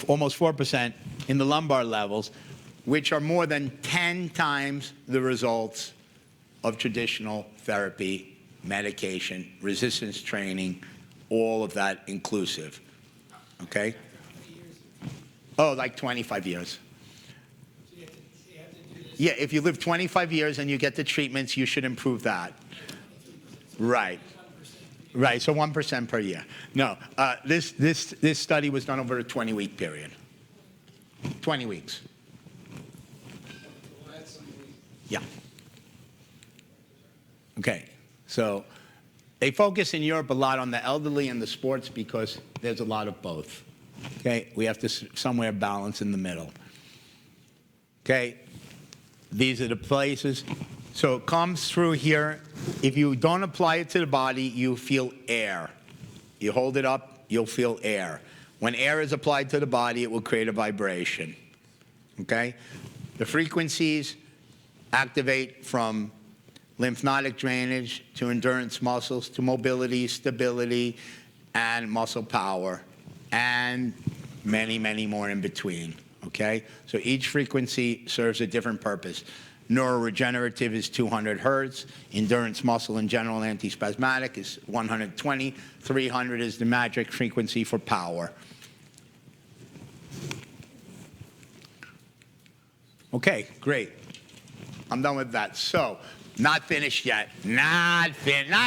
almost 4% in the lumbar levels, which are more than 10 times the results of traditional therapy, medication, resistance training, all of that inclusive. Okay? Oh, like 25 years. Yeah, if you live 25 years and you get the treatments, you should improve that. Right. Right, so 1% per year. No, this study was done over a 20-week period. 20 weeks. Yeah. Okay, so they focus in Europe a lot on the elderly and the sports because there's a lot of both. Okay, we have to somewhere balance in the middle. Okay, these are the places. So it comes through here. If you don't apply it to the body, you feel air. You hold it up, you'll feel air. When air is applied to the body, it will create a vibration. Okay? The frequencies activate from lymphatic drainage to endurance muscles to mobility, stability, and muscle power, and many, many more in between. Okay? So each frequency serves a different purpose. Neuroregenerative is 200 hertz. Endurance muscle in general antispasmodic is 120. 300 is the magic frequency for power. Okay, great. I'm done with that. So, not finished yet. Not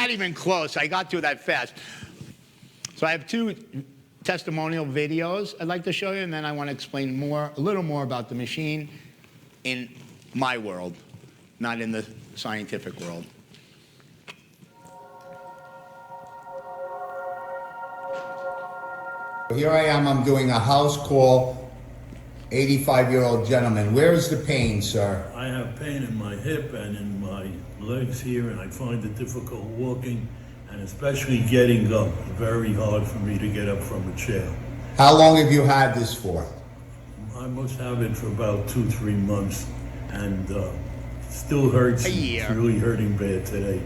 even close. I got through that fast. So I have 2 testimonial videos I'd like to show you, and then I want to explain a little more about the machine in my world, not in the scientific world. Here I am, I'm doing a house call, 85-year-old gentleman. Where is the pain, sir? I have pain in my hip and in my legs here, and I find it difficult walking, and especially getting up. Very hard for me to get up from a chair. How long have you had this for? I must have it for about 2-3 months, and still hurts. A year. It's really hurting bad today.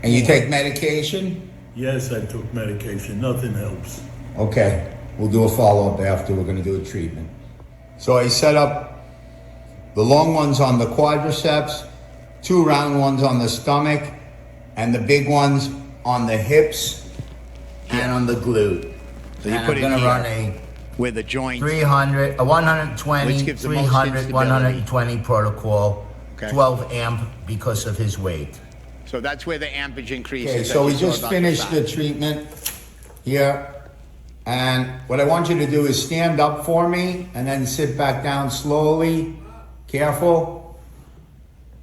And you take medication? Yes, I took medication. Nothing helps. Okay, we'll do a follow-up after. We're going to do a treatment. So I set up the long ones on the quadriceps, 2 round ones on the stomach, and the big ones on the hips and on the glute. So you and put I'm it going to here run a where the joint 120, Which gives the most 300, instability. 120 protocol, Okay. 12 amp because of his weight. So that's where the ampage increases. Okay, that so we you saw just about finished the fat. treatment here. And what I want you to do is stand up for me and then sit back down slowly, careful,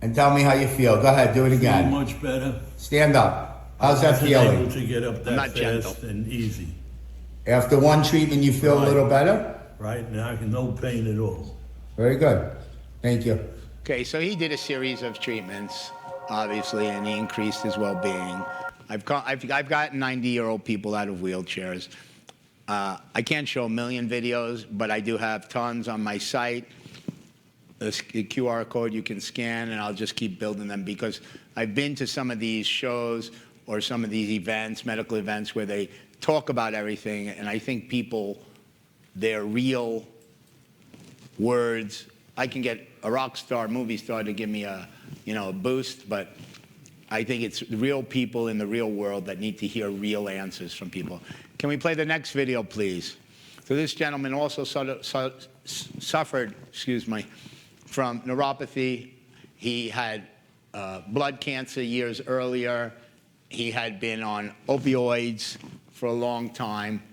and tell me how you feel. Go ahead, do it Feel again. much better. Stand up. How's that I've been able feeling? to get up that not fast gentle. and easy. After one treatment, you feel a little better? Right now, I have no pain at all. Very good. Thank you. Okay, so he did a series of treatments, obviously, and he increased his well-being. I've got 90-year-old people out of wheelchairs. I can't show a million videos, but I do have tons on my site. The QR code you can scan, and I'll just keep building them because I've been to some of these shows or some of these events, medical events, where they talk about everything, and I think people, their real words, I can get a rock star, movie star to give me a boost, but I think it's real people in the real world that need to hear real answers from people. Can we play the next video, please? So this gentleman also suffered, from neuropathy. He had blood cancer years earlier. He had been on opioids for a long time,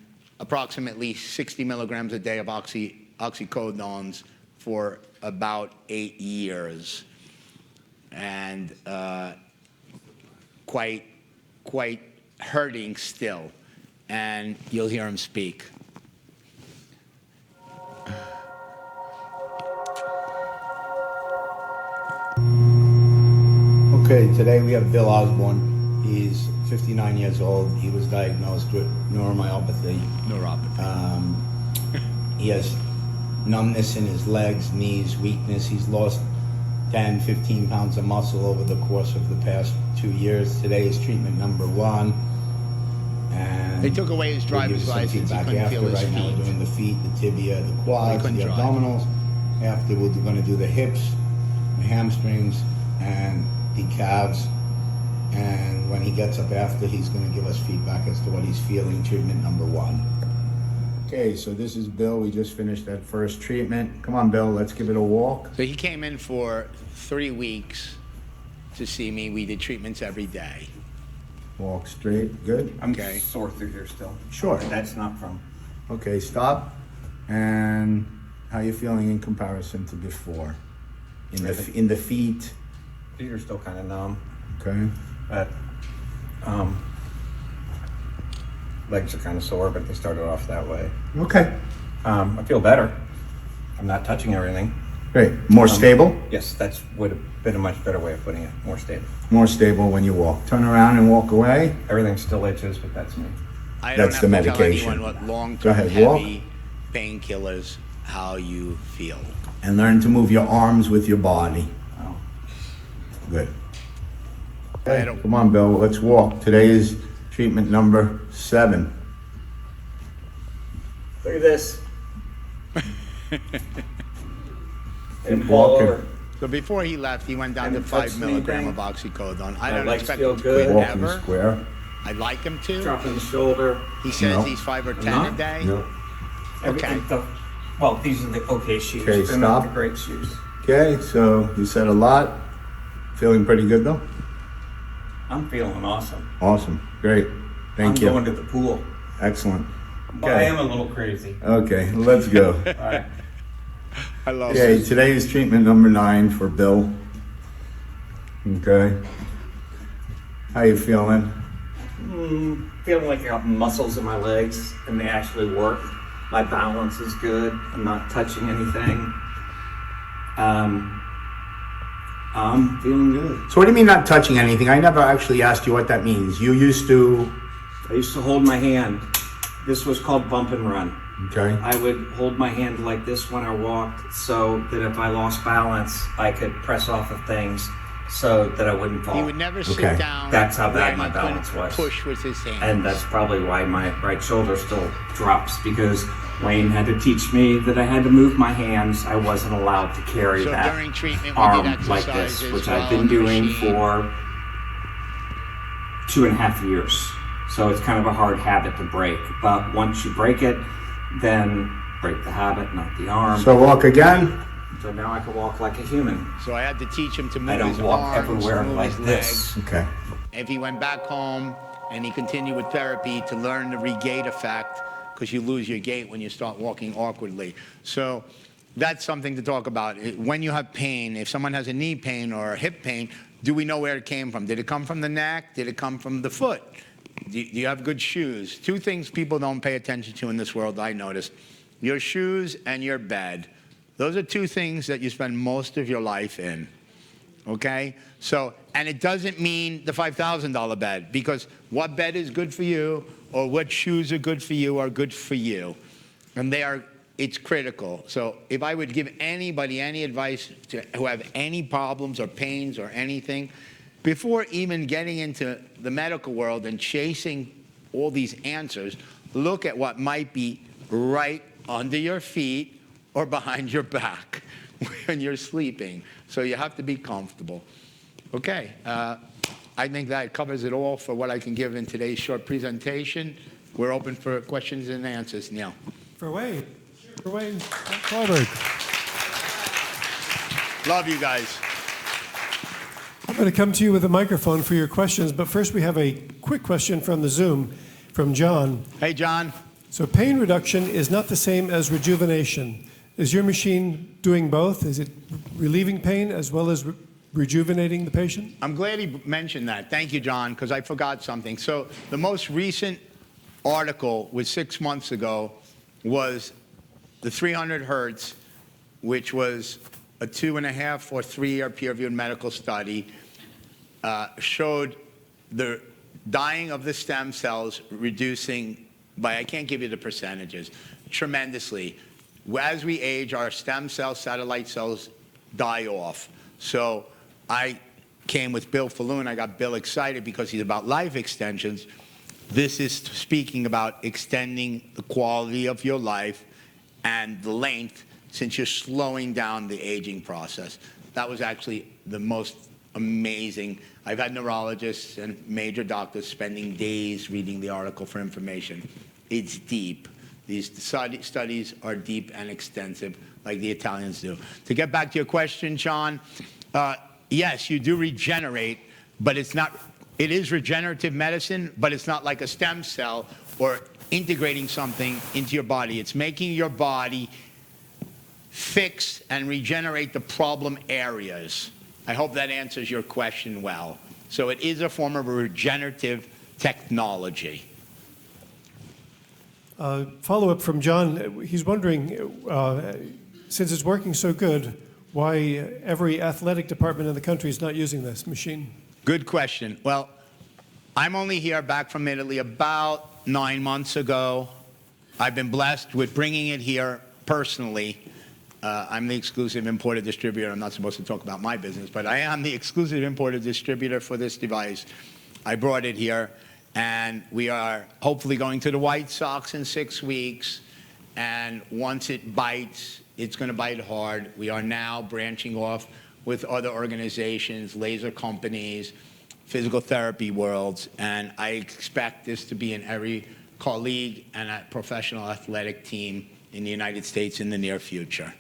approximately 60 milligrams a day of oxycodones for about 8 years, and quite hurting still. And you'll hear him speak. Okay, today we have Bill Osborne. He's 59 years old. He was diagnosed with neuromyopathy. Neuropathy. He has numbness in his legs, knees, weakness. He's lost 10, 15 pounds of muscle over the course of the past 2 years. Today is treatment number 1. And They took away his we'll give driver's some license. He feedback couldn't after. feel his Right now we're feet. doing the feet, the tibia, the quads, the couldn't drive. abdominals. After we're going to do the hips, the hamstrings, and the calves. And when he gets up after, he's going to give us feedback as to what he's feeling, treatment number 1. Okay, so this is Bill. We just finished that first treatment. Come on, Bill, let's give it a walk. So he came in for 3 weeks to see me. We did treatments every day. Walk straight. Good. I'm Okay. sore through here still. Sure. That's not from. Okay, stop. And how you feeling in comparison to before? In the feet. Feet are still kind of numb, Okay. but legs are kind of sore, but they started off that way. Okay. I feel better. I'm not touching everything. Great. More stable? Yes, that's would have been a much better way of putting it. More stable. More stable when you walk. Turn around and walk away. Everything still itches, but that's me. I That's don't the have to medication. tell anyone what Go long-term ahead, walk. heavy painkillers, how you feel. And learn to move your arms with your body. Oh. Good. I Okay, don't- come on, Bill. Let's walk. Today is treatment number 7. Look at this. Keep walking. So before he left, he went down to Haven't 5 touched milligram anything. of oxycodone. I My don't legs expect feel him to good. quit Walking ever. square. I'd like him to. Dropping the shoulder. He says No. he's 5 or 10 not? a day. No. Everything. Well, these are the okay shoes. Okay, They're not stop. the great shoes. Okay, so you said a lot. Feeling pretty good though? I'm feeling awesome. Awesome. Great. Thank I'm you. going to the pool. Excellent. But I am a little crazy. Okay, let's go. All right. I love Okay, it. today is treatment number 9 for Bill. Okay. How you feeling? Feeling like I got muscles in my legs and they actually work. My balance is good. I'm not touching anything. I'm feeling good. So what do you mean not touching anything? I never actually asked you what that means. You used to... I used to hold my hand. This was called bump and run. Okay. I would hold my hand like this when I walked so that if I lost balance, I could press off of things so that I wouldn't fall. He would never sit Okay. down. That's how where bad my he couldn't balance was. Push with his hand. And that's probably why my right shoulder still drops, because Wayne had to teach me that I had to move my hands. I wasn't allowed to carry So that during treatment, we arm did like this, exercises which while I've been on the doing machine. for 2.5 years. So it's kind of a hard habit to break. But once you break it, then break the habit, not the arm. So walk again. So now I can walk like a human. So I had to teach him to move I don't his walk arms, everywhere move like his this. legs. Okay. If he went back home and he continued with therapy to learn the regait effect, because you lose your gait when you start walking awkwardly. So that's something to talk about. When you have pain, if someone has a knee pain or a hip pain, do we know where it came from? Did it come from the neck? Did it come from the foot? Do you have good shoes? 2 things people don't pay attention to in this world, I noticed. Your shoes and your bed. Those are 2 things that you spend most of your life in. Okay? So, and it doesn't mean the $5,000 bed, because what bed is good for you or what shoes are good for you are good for you. And it's critical. So if I would give anybody any advice who have any problems or pains or anything, before even getting into the medical world and chasing all these answers, look at what might be right under your feet or behind your back when you're sleeping. So you have to be comfortable. Okay, I think that covers it all for what I can give in today's short presentation. We're open for questions and answers. Neil. For Wayne. For Wayne Klarberg. Love you guys. I'm going to come to you with a microphone for your questions, but first we have a quick question from the Zoom from John. Hey, John. So pain reduction is not the same as rejuvenation. Is your machine doing both? Is it relieving pain as well as rejuvenating the patient? I'm glad he mentioned that. Thank you, John, because I forgot something. So the most recent article was 6 months ago, was the 300 hertz, which was a 2.5 or 3 year peer-reviewed medical study, showed the dying of the stem cells reducing by, I can't give you the percentages, tremendously. as we age, our stem cells, satellite cells die off. So I came with Bill Faloon. I got Bill excited because he's about life extensions. This is speaking about extending the quality of your life and the length, since you're slowing down the aging process. That was actually the most amazing. I've had neurologists and major doctors spending days reading the article for information. It's deep. These studies are deep and extensive, like the Italians do. To get back to your question, Sean, yes, you do regenerate, but it's not, it is regenerative medicine, but it's not like a stem cell or integrating something into your body. It's making your body fix and regenerate the problem areas. I hope that answers your question well. So it is a form of regenerative technology. Follow-up from John. He's wondering, since it's working so good, why every athletic department in the country is not using this machine. Good question. Well, I'm only here back from Italy about 9 months ago. I've been blessed with bringing it here personally. I'm the exclusive importer distributor. I'm not supposed to talk about my business, but I am the exclusive importer distributor for this device. I brought it here, and we are hopefully going to the White Sox in 6 weeks. And once it bites, it's going to bite hard. We are now branching off with other organizations, laser companies, physical therapy worlds, and I expect this to be in every colleague and a professional athletic team in the United States in the near future.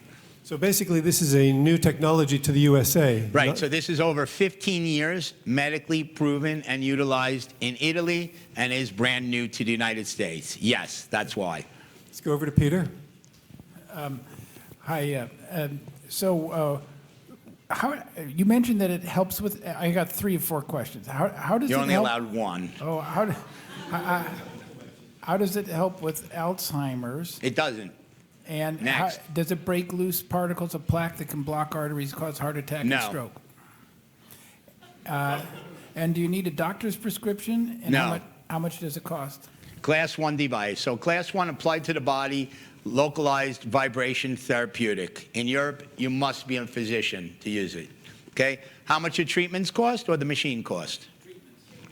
So basically, this is a new technology to the USA. Right, so this is over 15 years, medically proven and utilized in Italy, and is brand new to the United States. Yes, that's why. Let's go over to Peter. Hi. How you mentioned that it helps with? I got 3 or 4 questions. How does You're it only help? allowed one. Oh, how does it help with Alzheimer's? It doesn't. And Next. does it break loose particles of plaque that can block arteries, cause heart attack and stroke? And do you need a doctor's prescription? And No. How much does it cost? Class 1 device. So Class 1 applied to the body, localized vibration therapeutic. In Europe, you must be a physician to use it. Okay? How much do treatments cost or the machine cost?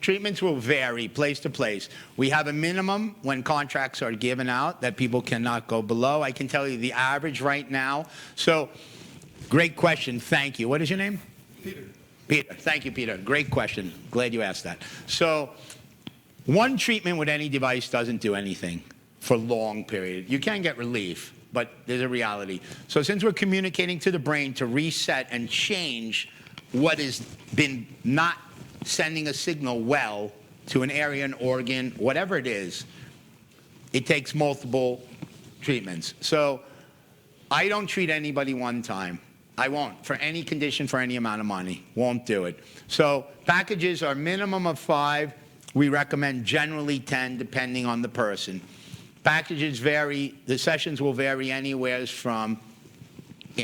Treatments will vary place to place. We have a minimum when contracts are given out that people cannot go below. I can tell you the average right now. So, great question. Thank you. What is your name? Peter. Peter. Thank you, Peter. Great question. Glad you asked that. So, one treatment with any device doesn't do anything for a long period. You can get relief, but there's a reality. So since we're communicating to the brain to reset and change what has been not sending a signal well to an area, an organ, whatever it is, it takes multiple treatments. So I don't treat anybody one time. I won't, for any condition, for any amount of money. Won't do it. So packages are minimum of 5. We recommend generally 10, depending on the person. Packages vary. The sessions will vary anywhere from,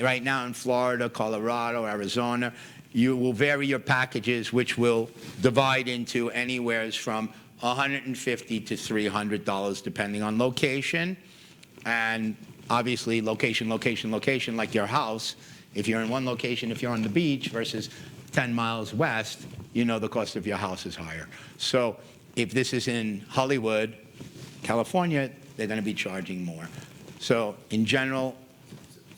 right now in Florida, Colorado, Arizona, you will vary your packages, which will divide into anywhere from $150 to $300, depending on location. And obviously, location, like your house. If you're in one location, if you're on the beach versus 10 miles west, you know the cost of your house is higher. So if this is in Hollywood, California, they're going to be charging more. So in general,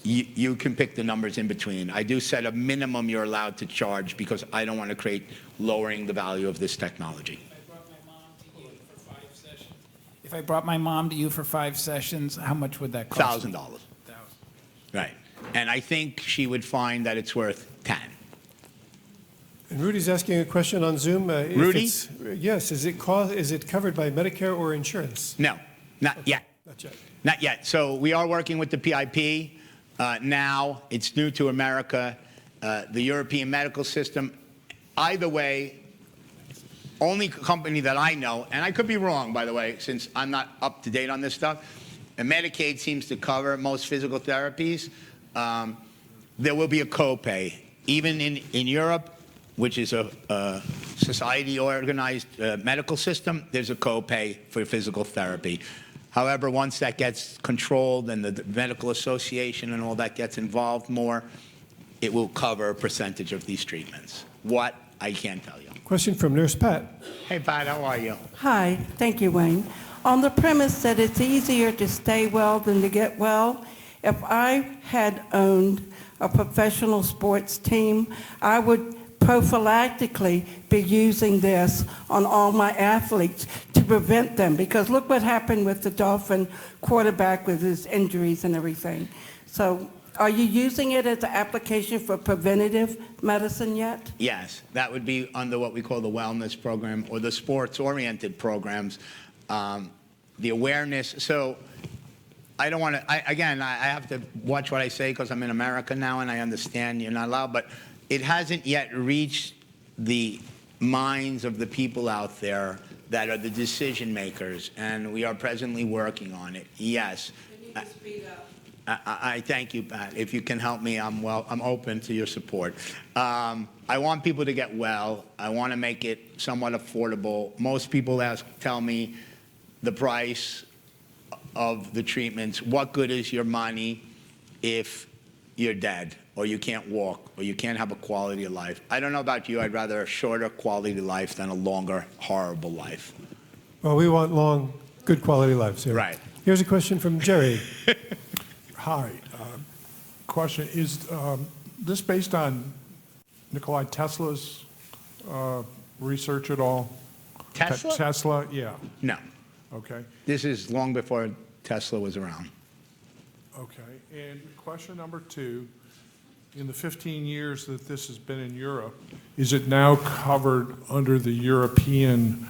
you can pick the numbers in between. I do set a minimum you're allowed to charge because I don't want to create lowering the value of this technology. If I brought my mom to you for 5 sessions, how much would that cost? $1,000. Right. And I think she would find that it's worth 10. And Rudy's asking a question on Zoom. Rudy? Yes. Is it covered by Medicare or insurance? No, not yet. Not yet. Not yet. So we are working with the PIP. Now it's new to America, the European medical system. Either way, only company that I know, and I could be wrong, by the way, since I'm not up to date on this stuff, and Medicaid seems to cover most physical therapies. There will be a copay. Even in Europe, which is a society-organized medical system, there's a copay for physical therapy. However, once that gets controlled and the medical association and all that gets involved more, it will cover a percentage of these treatments. What, I can't tell you. Question from Nurse Pat. Hey, Pat, how are you? Hi, thank you, Wayne. On the premise that it's easier to stay well than to get well, if I had owned a professional sports team, I would prophylactically be using this on all my athletes to prevent them, because look what happened with the Dolphin quarterback with his injuries and everything. So are you using it as an application for preventative medicine yet? Yes, that would be under what we call the wellness program or the sports-oriented programs. The awareness, so I don't want to, I have to watch what I say because I'm in America now and I understand you're not allowed, but it hasn't yet reached the minds of the people out there that are the decision makers, and we are presently working on it. Yes. You need to speed up. I thank you, Pat. If you can help me, I'm open to your support. I want people to get well. I want to make it somewhat affordable. Most people tell me the price of the treatments. What good is your money if you're dead or you can't walk or you can't have a quality of life? I don't know about you. I'd rather a shorter quality life than a longer, horrible life. Well, we want long, good quality lives here. Right. Here's a question from Jerry. Hi. Question, is this based on Nikola Tesla's research at all? Tesla? Tesla, yeah. No. Okay. This is long before Tesla was around. Okay. And question number 2, in the 15 years that this has been in Europe, is it now covered under the European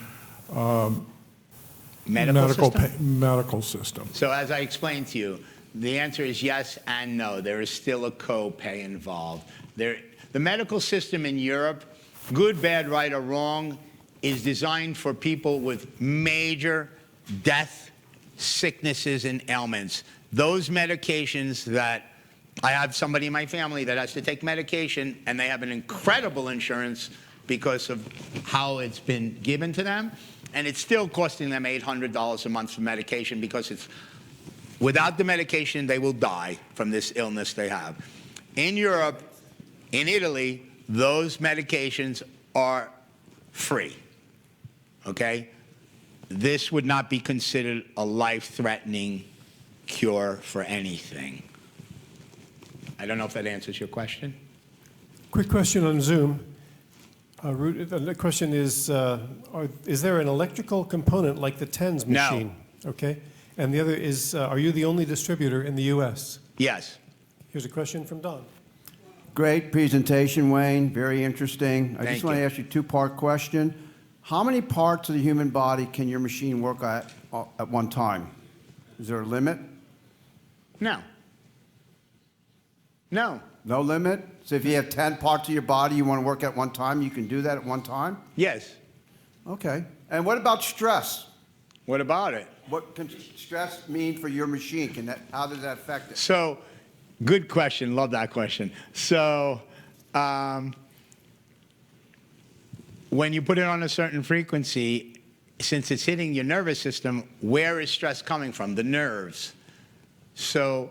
medical system? So as I explained to you, the answer is yes and no. There is still a co-pay involved. The medical system in Europe, good, bad, right, or wrong, is designed for people with major death, sicknesses, and ailments. Those medications that I have somebody in my family that has to take medication, and they have an incredible insurance because of how it's been given to them, and it's still costing them $800 a month for medication because it's without the medication, they will die from this illness they have. In Europe, in Italy, those medications are free, okay? This would not be considered a life-threatening cure for anything. I don't know if that answers your question. Quick question on Zoom. The question is there an electrical component like the TENS machine? No. Okay. And the other is, are you the only distributor in the U.S.? Yes. Here's a question from Don. Great presentation, Wayne. Very interesting. I Thank just want to you. ask you a two-part question. How many parts of the human body can your machine work at one time? Is there a limit? No. No. No limit? So if you have 10 parts of your body you want to work at one time, you can do that at one time? Yes. Okay. And what about stress? What about it? What can stress mean for your machine? How does that affect it? So, good question. Love that question. So, when you put it on a certain frequency, since it's hitting your nervous system, where is stress coming from? The nerves. So,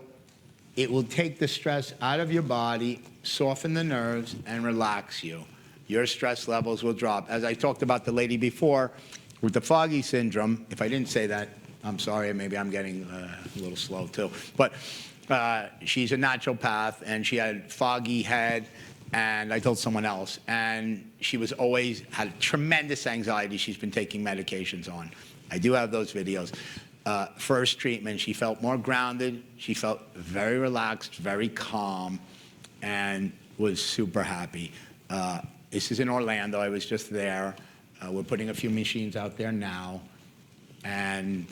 it will take the stress out of your body, soften the nerves, and relax you. Your stress levels will drop. As I talked about the lady before, with the foggy syndrome, if I didn't say that, I'm sorry, maybe I'm getting a little slow too. But she's a naturopath, and she had foggy head, and I told someone else, and she was always had tremendous anxiety. She's been taking medications on. I do have those videos. First treatment, she felt more grounded. She felt very relaxed, very calm, and was super happy. This is in Orlando. I was just there. We're putting a few machines out there now. And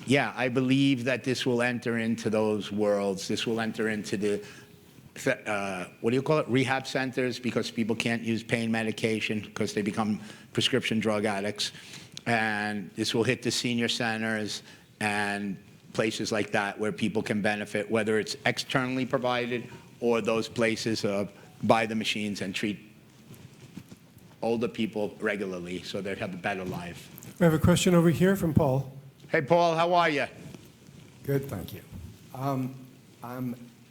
yeah, I believe that this will enter into those worlds. This will enter into the, what do you call it, rehab centers, because people can't use pain medication because they become prescription drug addicts. And this will hit the senior centers and places like that where people can benefit, whether it's externally provided or those places buy the machines and treat older people regularly so they have a better life. We have a question over here from Paul. Hey, Paul, how are you? Good, thank you. I'm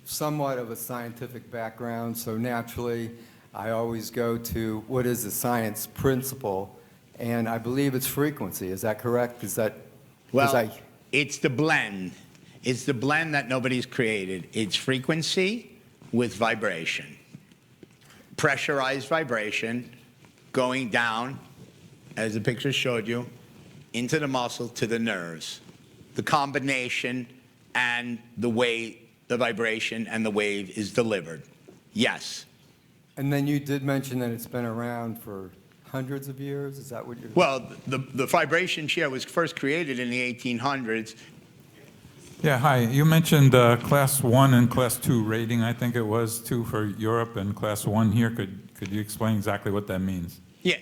somewhat of a scientific background, so naturally I always go to what is the science principle, and I believe it's frequency. Is that correct? Well, it's the blend. It's the blend that nobody's created. It's frequency with vibration. Pressurized vibration going down, as the picture showed you, into the muscle to the nerves. The combination and the way the vibration and the wave is delivered. Yes. And then you did mention that it's been around for hundreds of years. Is that what you're... Well, the vibration chair was first created in the 1800s. Yeah, hi. You mentioned class 1 and class 2 rating, I think it was, 2 for Europe and class 1 here. Could you explain exactly what that means? Yeah,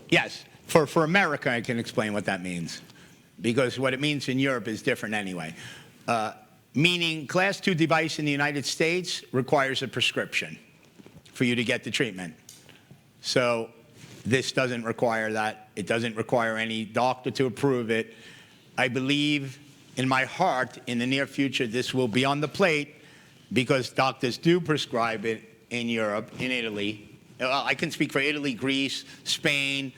yes. For America, I can explain what that means, because what it means in Europe is different anyway. Meaning, class 2 device in the United States requires a prescription for you to get the treatment. So this doesn't require that. It doesn't require any doctor to approve it. I believe in my heart, in the near future, this will be on the plate, because doctors do prescribe it in Europe, in Italy. I can speak for Italy, Greece, Spain,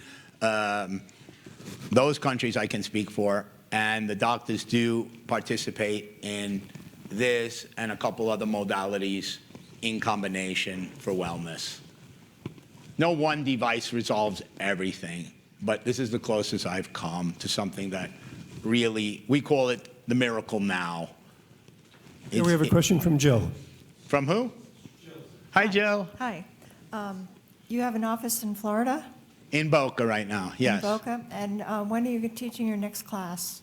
those countries I can speak for, and the doctors do participate in this and a couple other modalities in combination for wellness. No one device resolves everything, but this is the closest I've come to something that really, we call it the miracle now. Here we have a question from Jill. From who? Jill. Hi, Jill. Hi. You have an office in Florida? In Boca right now, yes. In Boca? And when are you teaching your next class?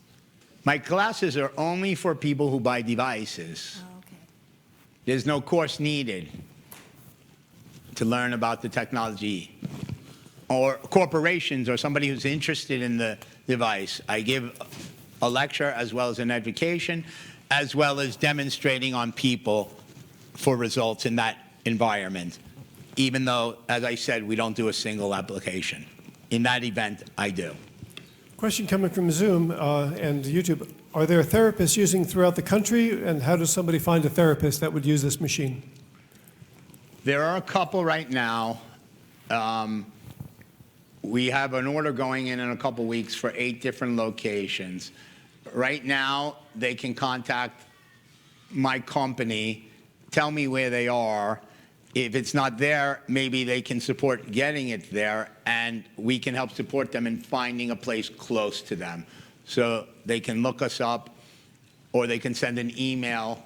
My classes are only for people who buy devices. Oh, okay. There's no course needed to learn about the technology. Or corporations or somebody who's interested in the device. I give a lecture as well as an education, as well as demonstrating on people for results in that environment. Even though, as I said, we don't do a single application. In that event, I do. Question coming from Zoom and YouTube. Are there therapists using throughout the country, and how does somebody find a therapist that would use this machine? There are a couple right now. We have an order going in a couple weeks for 8 different locations. Right now, they can contact my company, tell me where they are. If it's not there, maybe they can support getting it there, and we can help support them in finding a place close to them. So they can look us up, or they can send an email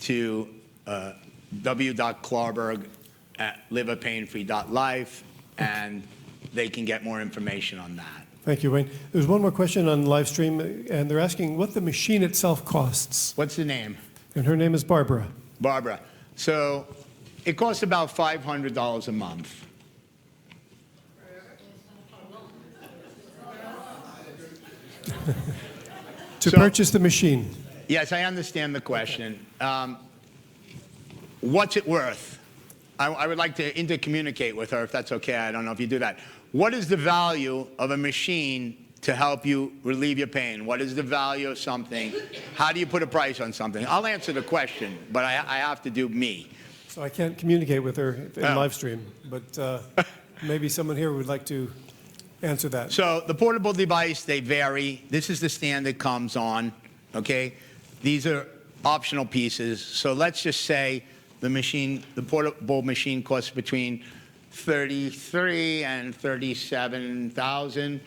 to w.klarberg@liveapainfree.life, and they can get more information on that. Thank you, Wayne. There's one more question on live stream, and they're asking what the machine itself costs. What's the name? And her name is Barbara. Barbara. So it costs about $500 a month. To purchase the machine. Yes, I understand the question. What's it worth? I would like to intercommunicate with her, if that's okay. I don't know if you do that. What is the value of a machine to help you relieve your pain? What is the value of something? How do you put a price on something? I'll answer the question, but I have to do me. So I can't communicate with her in live stream, but maybe someone here would like to answer that. So the portable device, they vary. This is the stand it comes on, okay? These are optional pieces. So let's just say the machine, the portable machine costs between $33,000 and $37,000,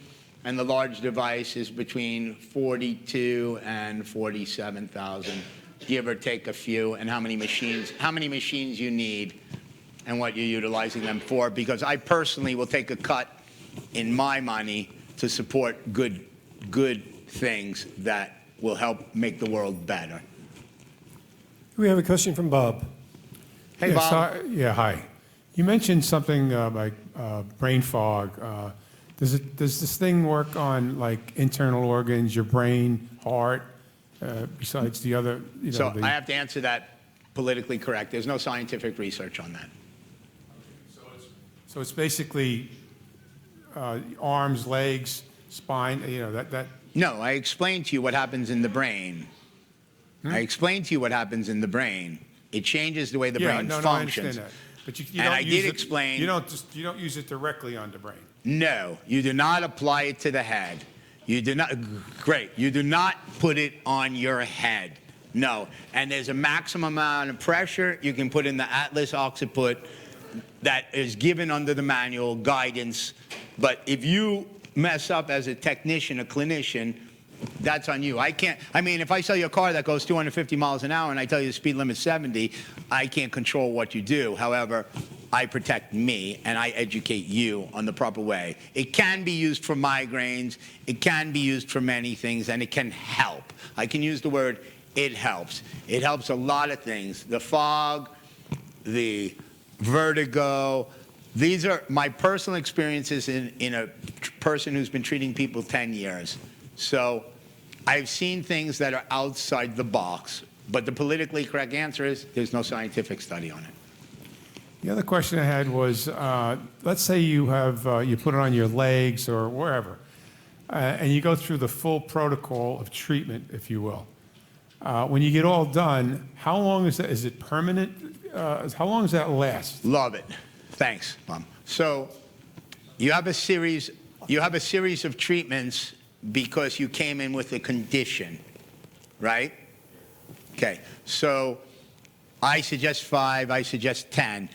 and the large device is between $42,000 and $47,000, give or take a few, and how many machines you need and what you're utilizing them for, because I personally will take a cut in my money to support good things that will help make the world better. We have a question from Bob. Hey, yes, Bob. Yeah, hi. You mentioned something like brain fog. Does this thing work on like internal organs, your brain, heart, besides the other? So I have to answer that politically correct. There's no scientific research on that. So it's basically arms, legs, spine. That. No, I explained to you what happens in the brain. I explained to you what happens in the brain. It changes the way the brain I functions. understand that. But you And don't I use did it- explain. You don't use it directly on the brain. No, you do not apply it to the head. You do not, great, you do not put it on your head. No, and there's a maximum amount of pressure you can put in the Atlas occiput that is given under the manual guidance. But if you mess up as a technician, a clinician, that's on you. I mean, if I sell you a car that goes 250 miles an hour and I tell you the speed limit's 70, I can't control what you do. However, I protect me and I educate you on the proper way. It can be used for migraines, it can be used for many things, and it can help. I can use the word it helps. It helps a lot of things. The fog, the vertigo. These are my personal experiences in a person who's been treating people 10 years. So I've seen things that are outside the box, but the politically correct answer is there's no scientific study on it. The other question I had was, let's say you put it on your legs or wherever, and you go through the full protocol of treatment, if you will. When you get all done, how long is that? Is it permanent? How long does that last? Love it. Thanks, Mom. So you have a series of treatments because you came in with a condition, right? Okay. So I suggest 5, I suggest 10.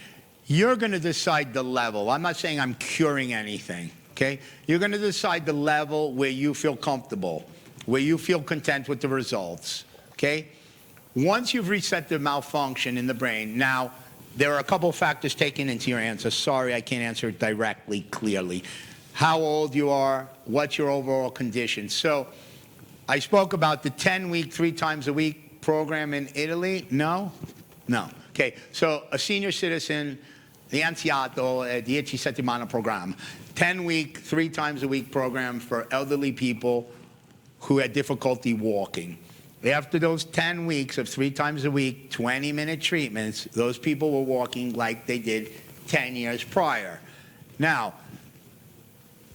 You're going to decide the level. I'm not saying I'm curing anything, okay? You're going to decide the level where you feel comfortable, where you feel content with the results, okay? Once you've reset the malfunction in the brain, now, there are a couple of factors taken into your answer. Sorry, I can't answer it directly, clearly. How old you are, what's your overall condition. So I spoke about the 10-week, 3 times a week program in Italy. No? No. Okay, so a senior citizen, the anziato, 10 settimana program, 10-week, 3 times a week program for elderly people who had difficulty walking. After those 10 weeks of 3 times a week, 20-minute treatments, those people were walking like they did 10 years prior. Now,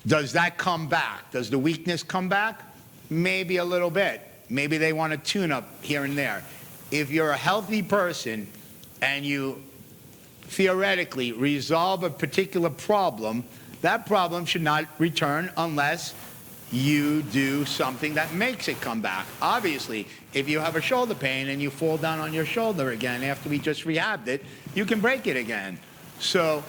does that come back? Does the weakness come back? Maybe a little bit. Maybe they want to tune up here and there. If you're a healthy person and you theoretically resolve a particular problem, that problem should not return unless you do something that makes it come back. Obviously, if you have a shoulder pain and you fall down on your shoulder again after we just rehabbed it, you can break it again. So,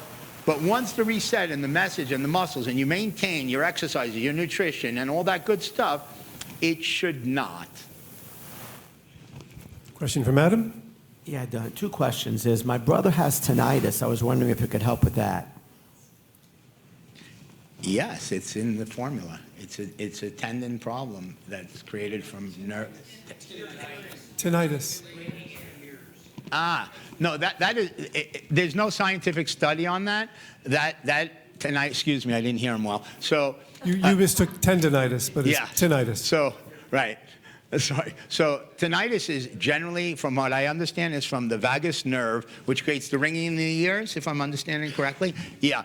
but once the reset and the message and the muscles and you maintain your exercises, your nutrition and all that good stuff, it should not. Question from Adam? Yeah, 2 questions. My brother has tinnitus. I was wondering if it could help with that. Yes, it's in the formula. It's a tendon problem that's created from nerve. Tinnitus. No, that is. There's no scientific study on that. Tonight. Excuse me, I didn't hear him well. So you mistook tendinitis, but it's tinnitus. So right. Sorry. So tinnitus is generally, from what I understand, is from the vagus nerve, which creates the ringing in the ears, if I'm understanding correctly. Yeah.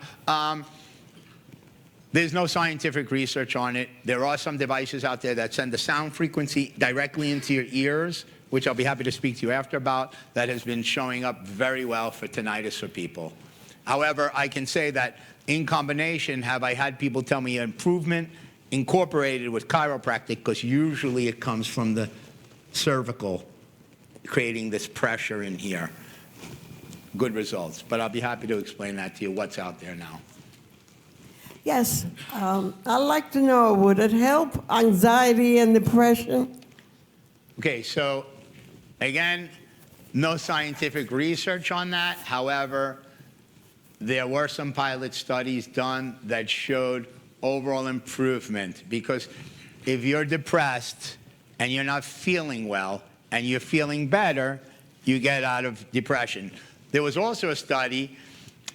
There's no scientific research on it. There are some devices out there that send the sound frequency directly into your ears, which I'll be happy to speak to you after about, that has been showing up very well for tinnitus for people. However, I can say that in combination, have I had people tell me improvement incorporated with chiropractic, because usually it comes from the cervical, creating this pressure in here. Good results. But I'll be happy to explain that to you, what's out there now. Yes, I'd like to know, would it help anxiety and depression? Okay, so again, no scientific research on that. However, there were some pilot studies done that showed overall improvement, because if you're depressed and you're not feeling well and you're feeling better, you get out of depression. There was also a study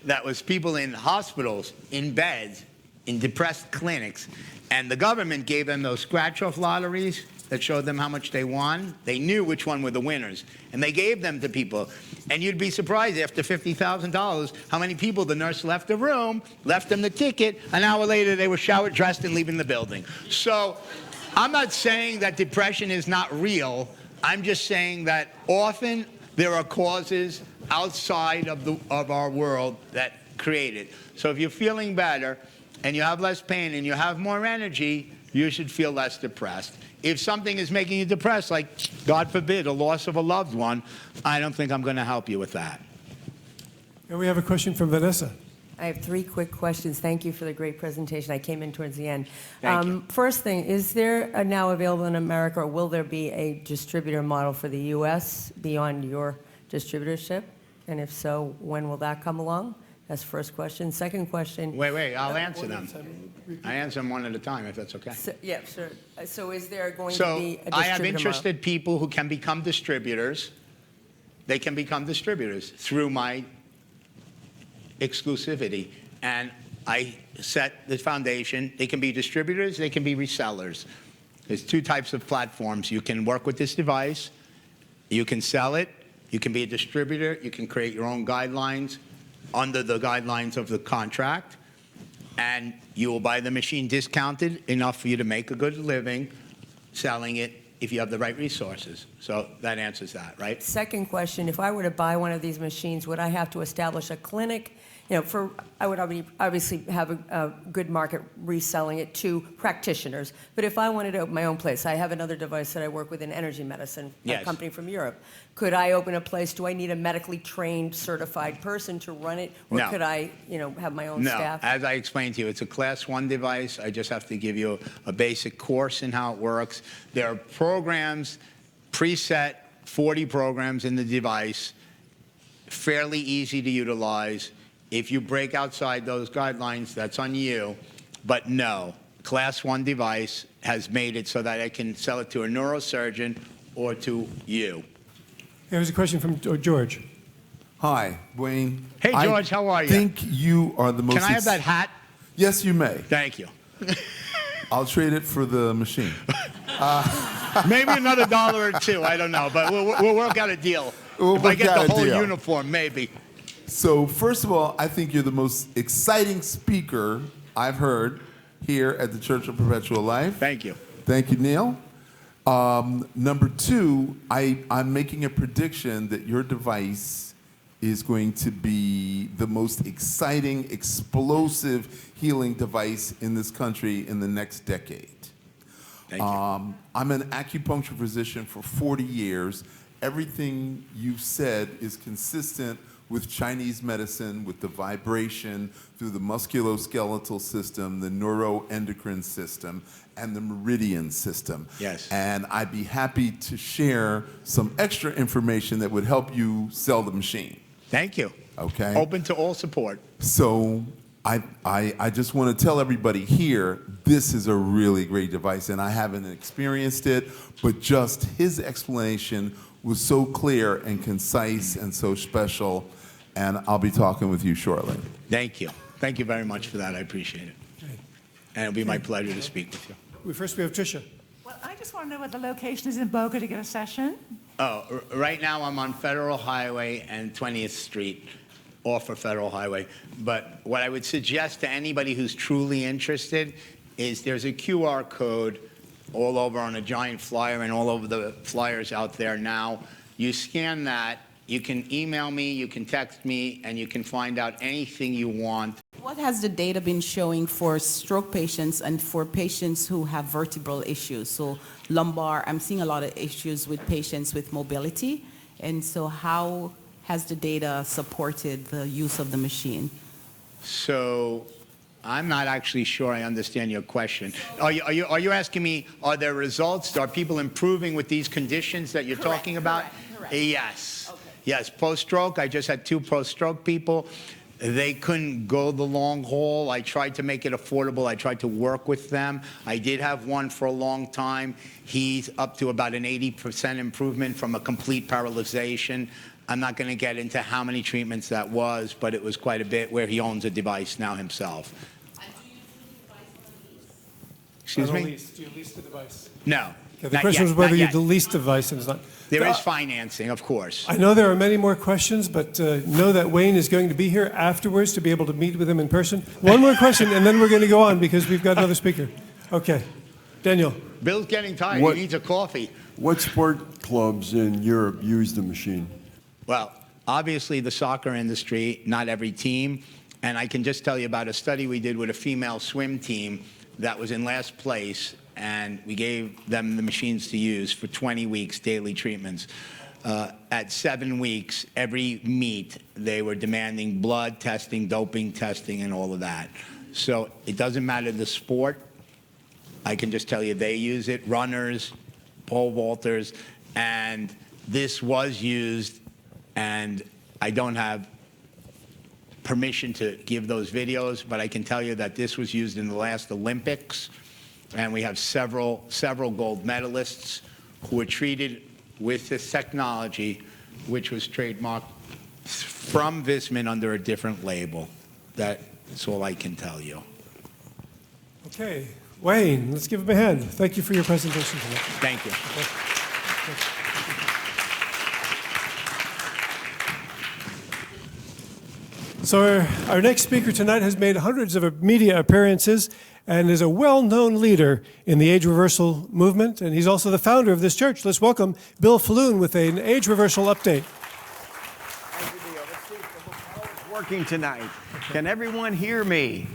that was people in hospitals, in beds, in depressed clinics, and the government gave them those scratch-off lotteries that showed them how much they won. They knew which one were the winners, and they gave them to people. And you'd be surprised after $50,000 how many people the nurse left the room, left them the ticket, an hour later they were showered, dressed, and leaving the building. So I'm not saying that depression is not real. I'm just saying that often there are causes outside of our world that create it. So if you're feeling better and you have less pain and you have more energy, you should feel less depressed. If something is making you depressed, like, God forbid, a loss of a loved one, I don't think I'm going to help you with that. And we have a question from Vanessa. I have 3 quick questions. Thank you for the great presentation. I came in towards the end. Thank you. First thing, is there now available in America, or will there be a distributor model for the U.S. beyond your distributorship? And if so, when will that come along? That's the first question. Second question. Wait, I'll answer them. I answer them one at a time, if that's okay. So, yeah, sure. So is there going to So be a distributor I have model? interested people who can become distributors. They can become distributors through my exclusivity. And I set the foundation. They can be distributors, they can be resellers. There's 2 types of platforms. You can work with this device, you can sell it, you can be a distributor, you can create your own guidelines under the guidelines of the contract, and you will buy the machine discounted enough for you to make a good living selling it if you have the right resources. So that answers that, right? Second question, if I were to buy one of these machines, would I have to establish a clinic? You know, I would obviously have a good market reselling it to practitioners. But if I wanted to open my own place, I have another device that I work with in energy medicine, Yes. a company from Europe. Could I open a place? Do I need a medically trained, certified person to run it? Or No. could I, have my own No, staff? as I explained to you, it's a class 1 device. I just have to give you a basic course in how it works. There are programs, preset 40 programs in the device, fairly easy to utilize. If you break outside those guidelines, that's on you. But no, class 1 device has made it so that I can sell it to a neurosurgeon or to you. Here's a question from George. Hi, Wayne. Hey, George, how are you? I think you are the most... Can I have that hat? Yes, you may. Thank you. I'll trade it for the machine. Maybe another $1 or $2, I don't know, but we'll work out a deal. We'll if I work get out the a whole deal. uniform, maybe. So, first of all, I think you're the most exciting speaker I've heard here at the Church of Perpetual Life. Thank you. Thank you, Neil. Number 2, I'm making a prediction that your device is going to be the most exciting, explosive healing device in this country in the next decade. Thank you. I'm an acupuncture physician for 40 years. Everything you've said is consistent with Chinese medicine, with the vibration through the musculoskeletal system, the neuroendocrine system, and the meridian system. Yes. And I'd be happy to share some extra information that would help you sell the machine. Thank you. Okay? Open to all support. So I just want to tell everybody here, this is a really great device, and I haven't experienced it, but just his explanation was so clear and concise and so special, and I'll be talking with you shortly. Thank you. Thank you very much for that. I appreciate it. And it'll be my pleasure to speak with you. First, we have Tricia. Well, I just want to know what the location is in Boca to get a session. Oh, right now I'm on Federal Highway and 20th Street, off of Federal Highway. But what I would suggest to anybody who's truly interested is there's a QR code all over on a giant flyer and all over the flyers out there now. You scan that, you can email me, you can text me, and you can find out anything you want. What has the data been showing for stroke patients and for patients who have vertebral issues? So lumbar, I'm seeing a lot of issues with patients with mobility. And so how has the data supported the use of the machine? So I'm not actually sure I understand your question. Are you asking me, are there results? Are people improving with these conditions that you're talking about? Correct. Yes. Okay. Yes, post-stroke. I just had 2 post-stroke people. They couldn't go the long haul. I tried to make it affordable. I tried to work with them. I did have one for a long time. He's up to about an 80% improvement from a complete paralyzation. I'm not going to get into how many treatments that was, but it was quite a bit, where he owns a device now himself. Excuse me? Do you lease the device? No. Okay, the question was whether you lease the device and it's not. There is financing, of course. I know there are many more questions, but know that Wayne is going to be here afterwards to be able to meet with him in person. One more question, and then we're going to go on because we've got another speaker. Okay. Daniel. Bill's getting tired. What- He needs a coffee. What sport clubs in Europe use the machine? Well, obviously the soccer industry, not every team. And I can just tell you about a study we did with a female swim team that was in last place, and we gave them the machines to use for 20 weeks, daily treatments. At 7 weeks, every meet, they were demanding blood testing, doping testing, and all of that. So it doesn't matter the sport. I can just tell you they use it, runners, pole vaulters, and this was used, and I don't have permission to give those videos, but I can tell you that this was used in the last Olympics, and we have several gold medalists who were treated with this technology, which was trademarked from Vissman under a different label. That's all I can tell you. Okay, Wayne, let's give him a hand. Thank you for your presentation tonight. Thank you. So our next speaker tonight has made hundreds of media appearances and is a well-known leader in the age reversal movement, and he's also the founder of this church. Let's welcome Bill Faloon with an age reversal update. Working tonight. Can everyone hear me?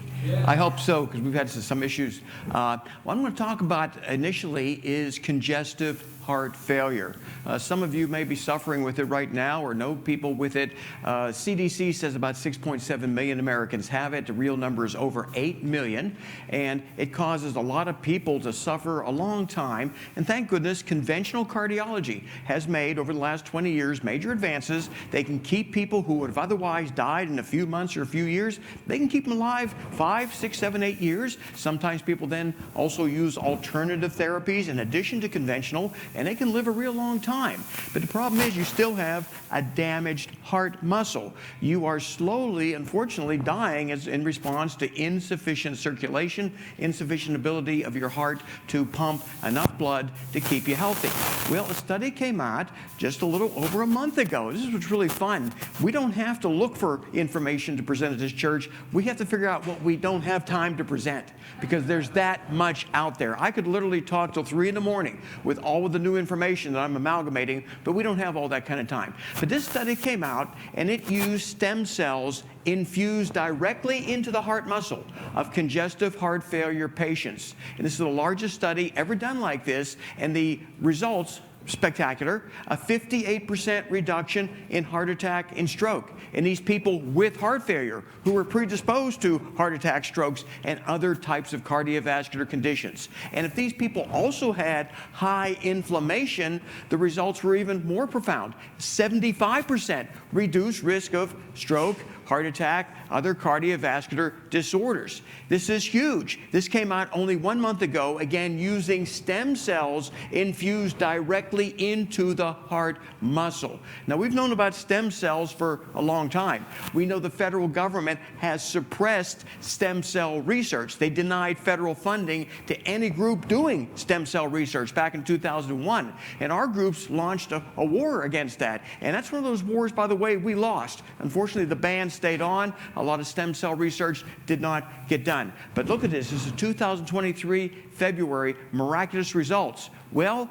I hope so, because we've had some issues. What I'm going to talk about initially is congestive heart failure. Some of you may be suffering with it right now or know people with it. CDC says about 6.7 million Americans have it. The real number is over 8 million, and it causes a lot of people to suffer a long time. And thank goodness, conventional cardiology has made, over the last 20 years, major advances. They can keep people who would have otherwise died in a few months or a few years, they can keep them alive 5, 6, 7, 8 years. Sometimes people then also use alternative therapies in addition to conventional, and they can live a real long time. But the problem is you still have a damaged heart muscle. You are slowly, unfortunately, dying in response to insufficient circulation, insufficient ability of your heart to pump enough blood to keep you healthy. Well, a study came out just a little over a month ago. This was really fun. We don't have to look for information to present at this church. We have to figure out what we don't have time to present, because there's that much out there. I could literally talk till 3 in the morning with all of the new information that I'm amalgamating, but we don't have all that kind of time. But this study came out, and it used stem cells infused directly into the heart muscle of congestive heart failure patients. And this is the largest study ever done like this, and the results spectacular. A 58% reduction in heart attack and stroke in these people with heart failure who were predisposed to heart attack, strokes, and other types of cardiovascular conditions. And if these people also had high inflammation, the results were even more profound. 75% reduced risk of stroke, heart attack, other cardiovascular disorders. This is huge. This came out only 1 month ago, again using stem cells infused directly into the heart muscle. Now, we've known about stem cells for a long time. We know the federal government has suppressed stem cell research. They denied federal funding to any group doing stem cell research back in 2001. And our groups launched a war against that. And that's one of those wars, by the way, we lost. Unfortunately, the ban stayed on. A lot of stem cell research did not get done. But look at this. This is 2023, February, miraculous results. Well,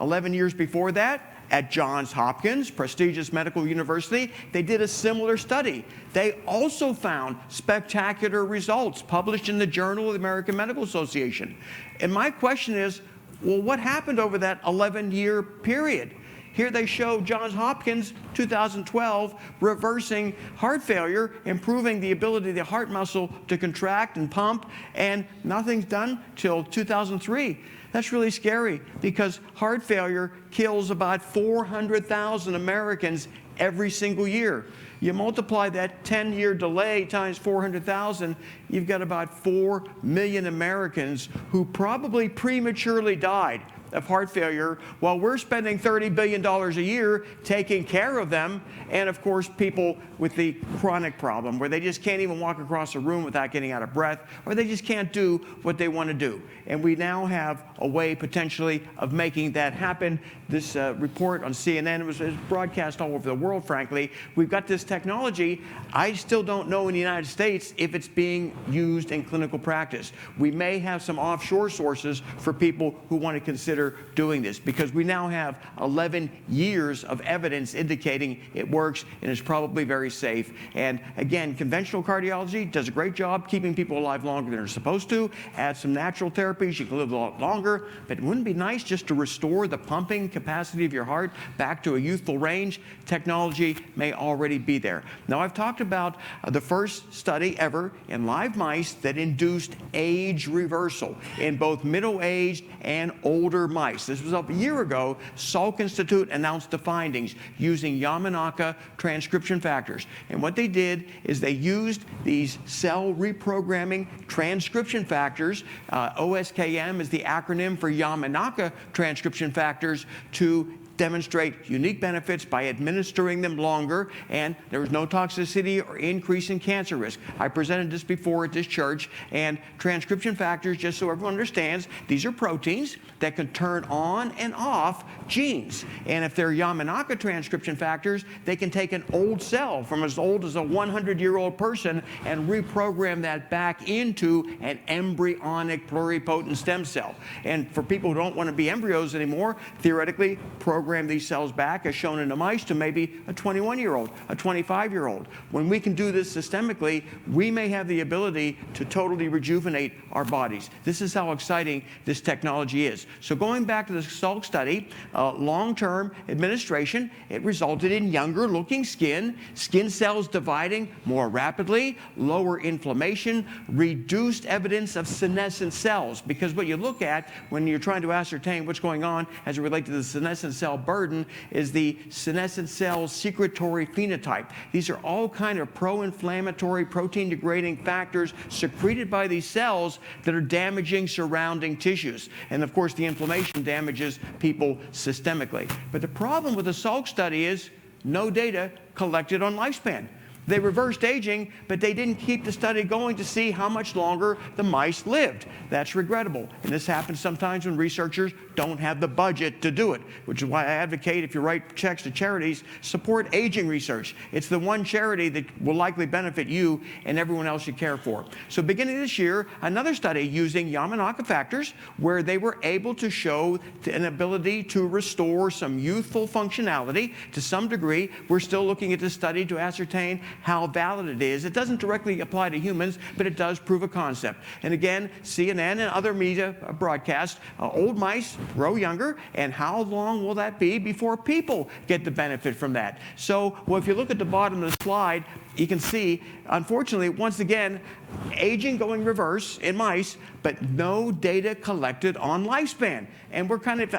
11 years before that, at Johns Hopkins, prestigious medical university, they did a similar study. They also found spectacular results published in the Journal of the American Medical Association. And my question is, well, what happened over that 11-year period? Here they show Johns Hopkins, 2012, reversing heart failure, improving the ability of the heart muscle to contract and pump, and nothing's done till 2003. That's really scary, because heart failure kills about 400,000 Americans every single year. You multiply that 10-year delay times 400,000, you've got about 4 million Americans who probably prematurely died of heart failure while we're spending $30 billion a year taking care of them. And of course, people with the chronic problem where they just can't even walk across a room without getting out of breath, or they just can't do what they want to do. And we now have a way potentially of making that happen. This report on CNN was broadcast all over the world, frankly. We've got this technology. I still don't know in the United States if it's being used in clinical practice. We may have some offshore sources for people who want to consider doing this, because we now have 11 years of evidence indicating it works and is probably very safe. And again, conventional cardiology does a great job keeping people alive longer than they're supposed to. Add some natural therapies, you can live a lot longer. But wouldn't it be nice just to restore the pumping capacity of your heart back to a youthful range? Technology may already be there. Now, I've talked about the first study ever in live mice that induced age reversal in both middle-aged and older mice. This was up a year ago. Salk Institute announced the findings using Yamanaka transcription factors. And what they did is they used these cell reprogramming transcription factors, OSKM is the acronym for Yamanaka transcription factors, to demonstrate unique benefits by administering them longer, and there was no toxicity or increase in cancer risk. I presented this before at this church, and transcription factors, just so everyone understands, these are proteins that can turn on and off genes. And if they're Yamanaka transcription factors, they can take an old cell from as old as a 100-year-old person and reprogram that back into an embryonic pluripotent stem cell. And for people who don't want to be embryos anymore, theoretically, program these cells back, as shown in the mice, to maybe a 21-year-old, a 25-year-old. When we can do this systemically, we may have the ability to totally rejuvenate our bodies. This is how exciting this technology is. So going back to the Salk study, long-term administration, it resulted in younger-looking skin cells dividing more rapidly, lower inflammation, reduced evidence of senescent cells. Because what you look at when you're trying to ascertain what's going on as it relates to the senescent cell burden is the senescent cell secretory phenotype. These are all kind of pro-inflammatory, protein-degrading factors secreted by these cells that are damaging surrounding tissues. And of course, the inflammation damages people systemically. But the problem with the Salk study is no data collected on lifespan. They reversed aging, but they didn't keep the study going to see how much longer the mice lived. That's regrettable. And this happens sometimes when researchers don't have the budget to do it, which is why I advocate, if you write checks to charities, support aging research. It's the one charity that will likely benefit you and everyone else you care for. So beginning this year, another study using Yamanaka factors, where they were able to show an ability to restore some youthful functionality to some degree. We're still looking at this study to ascertain how valid it is. It doesn't directly apply to humans, but it does prove a concept. And again, CNN and other media broadcast, old mice grow younger, and how long will that be before people get the benefit from that? So, well, if you look at the bottom of the slide, you can see, unfortunately, once again, aging going reverse in mice, but no data collected on lifespan. And we're kind of,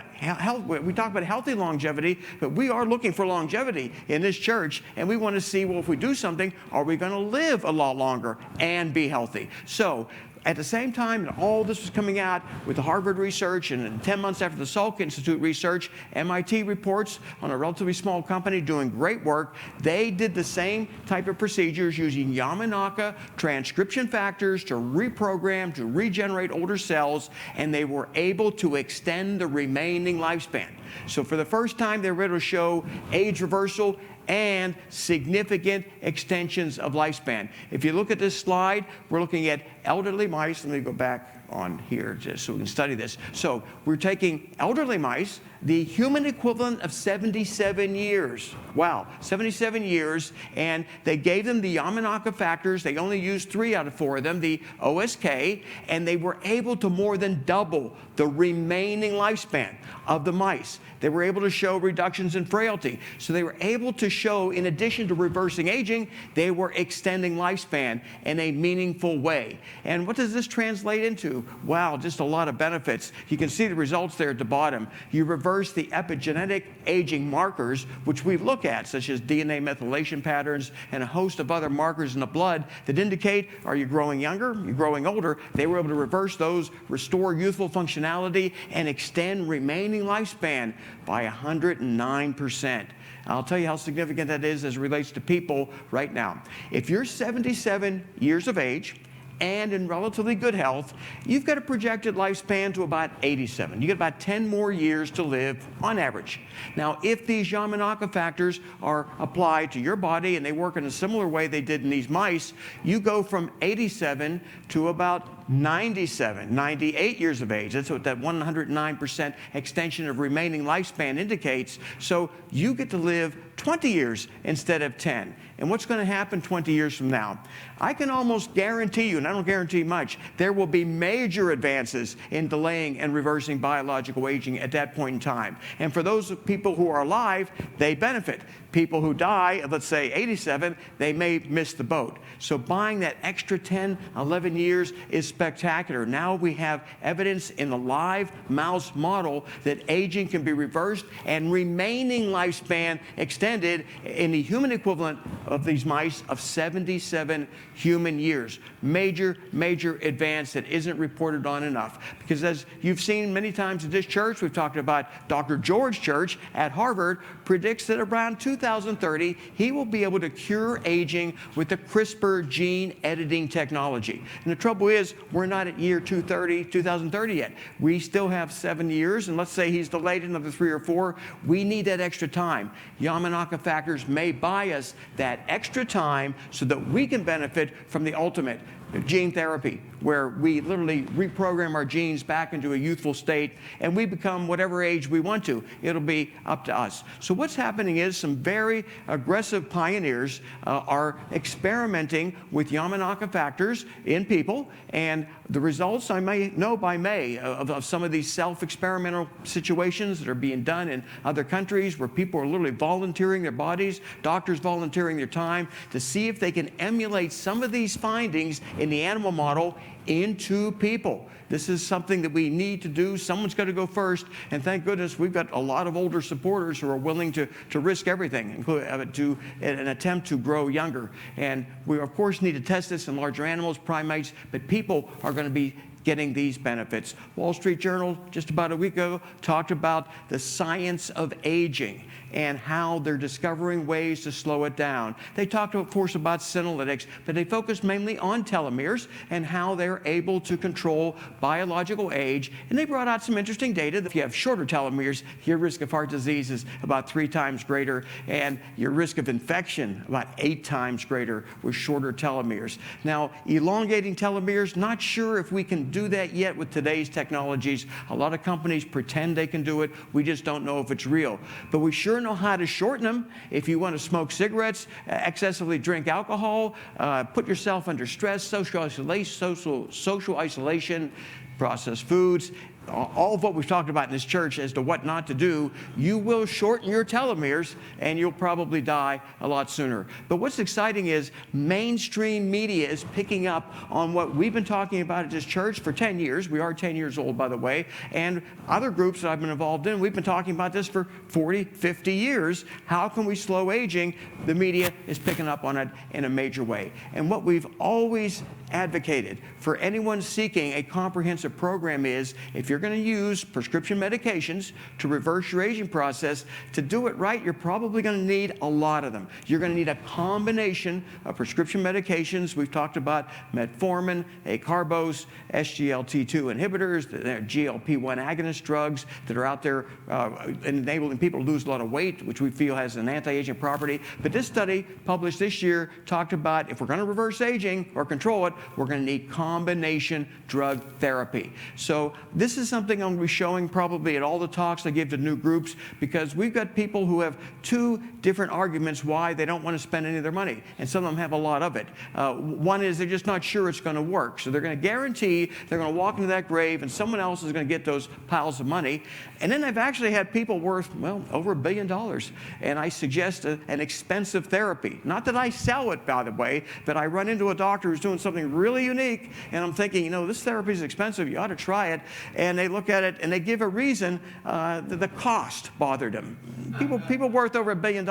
we talk about healthy longevity, but we are looking for longevity in this church, and we want to see, well, if we do something, are we going to live a lot longer and be healthy? So, at the same time that all this was coming out with the Harvard research, and 10 months after the Salk Institute research, MIT reports on a relatively small company doing great work. They did the same type of procedures using Yamanaka transcription factors to reprogram, to regenerate older cells, and they were able to extend the remaining lifespan. So for the first time, they were able to show age reversal and significant extensions of lifespan. If you look at this slide, we're looking at elderly mice. Let me go back on here just so we can study this. So we're taking elderly mice, the human equivalent of 77 years. Wow, 77 years, and they gave them the Yamanaka factors. They only used 3 out of 4 of them, the OSK, and they were able to more than double the remaining lifespan of the mice. They were able to show reductions in frailty. So they were able to show, in addition to reversing aging, they were extending lifespan in a meaningful way. And what does this translate into? you, wow, just a lot of benefits. You can see the results there at the bottom. You reverse the epigenetic aging markers, which we look at, such as DNA methylation patterns and a host of other markers in the blood that indicate, are you growing younger, you're growing older? They were able to reverse those, restore youthful functionality, and extend remaining lifespan by 109%. I'll tell you how significant that is as it relates to people right now. If you're 77 years of age and in relatively good health, you've got a projected lifespan to about 87. You get about 10 more years to live on average. Now, if these Yamanaka factors are applied to your body and they work in a similar way they did in these mice, you go from 87 to about 97, 98 years of age. That's what that 109% extension of remaining lifespan indicates. So you get to live 20 years instead of 10. And what's going to happen 20 years from now? I can almost guarantee you, and I don't guarantee much, there will be major advances in delaying and reversing biological aging at that point in time. And for those people who are alive, they benefit. People who die, let's say 87, they may miss the boat. So buying that extra 10, 11 years is spectacular. Now we have evidence in the live mouse model that aging can be reversed and remaining lifespan extended in the human equivalent of these mice of 77 human years. Major, major advance that isn't reported on enough. Because as you've seen many times at this church, we've talked about Dr. George Church at Harvard predicts that around 2030, he will be able to cure aging with the CRISPR gene editing technology. And the trouble is, we're not at year 2030 yet. We still have 7 years, and let's say he's delayed another 3 or 4. We need that extra time. Yamanaka factors may buy us that extra time so that we can benefit from the ultimate gene therapy, where we literally reprogram our genes back into a youthful state and we become whatever age we want to. It'll be up to us. So what's happening is some very aggressive pioneers are experimenting with Yamanaka factors in people, and the results I may know by May of some of these self-experimental situations that are being done in other countries where people are literally volunteering their bodies, doctors volunteering their time to see if they can emulate some of these findings in the animal model into people. This is something that we need to do. Someone's got to go first, and thank goodness we've got a lot of older supporters who are willing to risk everything to an attempt to grow younger. And we, of course, need to test this in larger animals, primates, but people are going to be getting these benefits. Wall Street Journal, just about a week ago, talked about the science of aging and how they're discovering ways to slow it down. They talked, of course, about senolytics, but they focused mainly on telomeres and how they're able to control biological age. And they brought out some interesting data that if you have shorter telomeres, your risk of heart disease is about 3 times greater, and your risk of infection about 8 times greater with shorter telomeres. Now, elongating telomeres, not sure if we can do that yet with today's technologies. A lot of companies pretend they can do it. We just don't know if it's real. But we sure know how to shorten them. If you want to smoke cigarettes, excessively drink alcohol, put yourself under stress, social isolation, processed foods, all of what we've talked about in this church as to what not to do, you will shorten your telomeres and you'll probably die a lot sooner. But what's exciting is mainstream media is picking up on what we've been talking about at this church for 10 years. We are 10 years old, by the way. And other groups that I've been involved in, we've been talking about this for 40, 50 years. How can we slow aging? The media is picking up on it in a major way. And what we've always advocated for anyone seeking a comprehensive program is, if you're going to use prescription medications to reverse your aging process, to do it right, you're probably going to need a lot of them. You're going to need a combination of prescription medications. We've talked about metformin, acarbose, SGLT2 inhibitors, GLP-1 agonist drugs that are out there enabling people to lose a lot of weight, which we feel has an anti-aging property. But this study published this year talked about if we're going to reverse aging or control it, we're going to need combination drug therapy. So this is is something I'm going to be showing probably at all the talks I give to new groups, because we've got people who have two different arguments why they don't want to spend any of their money, and some of them have a lot of it. One is they're just not sure it's going to work, so they're going to guarantee they're going to walk into that grave and someone else is going to get those piles of money. And then I've actually had people worth, well, over $1 billion, and I suggest an expensive therapy. Not that I sell it, by the way, but I run into a doctor who's doing something really unique, and I'm thinking, you know, this therapy is expensive, you ought to try it. And they look at it and they give a reason. The cost bothered them. People worth over $1 billion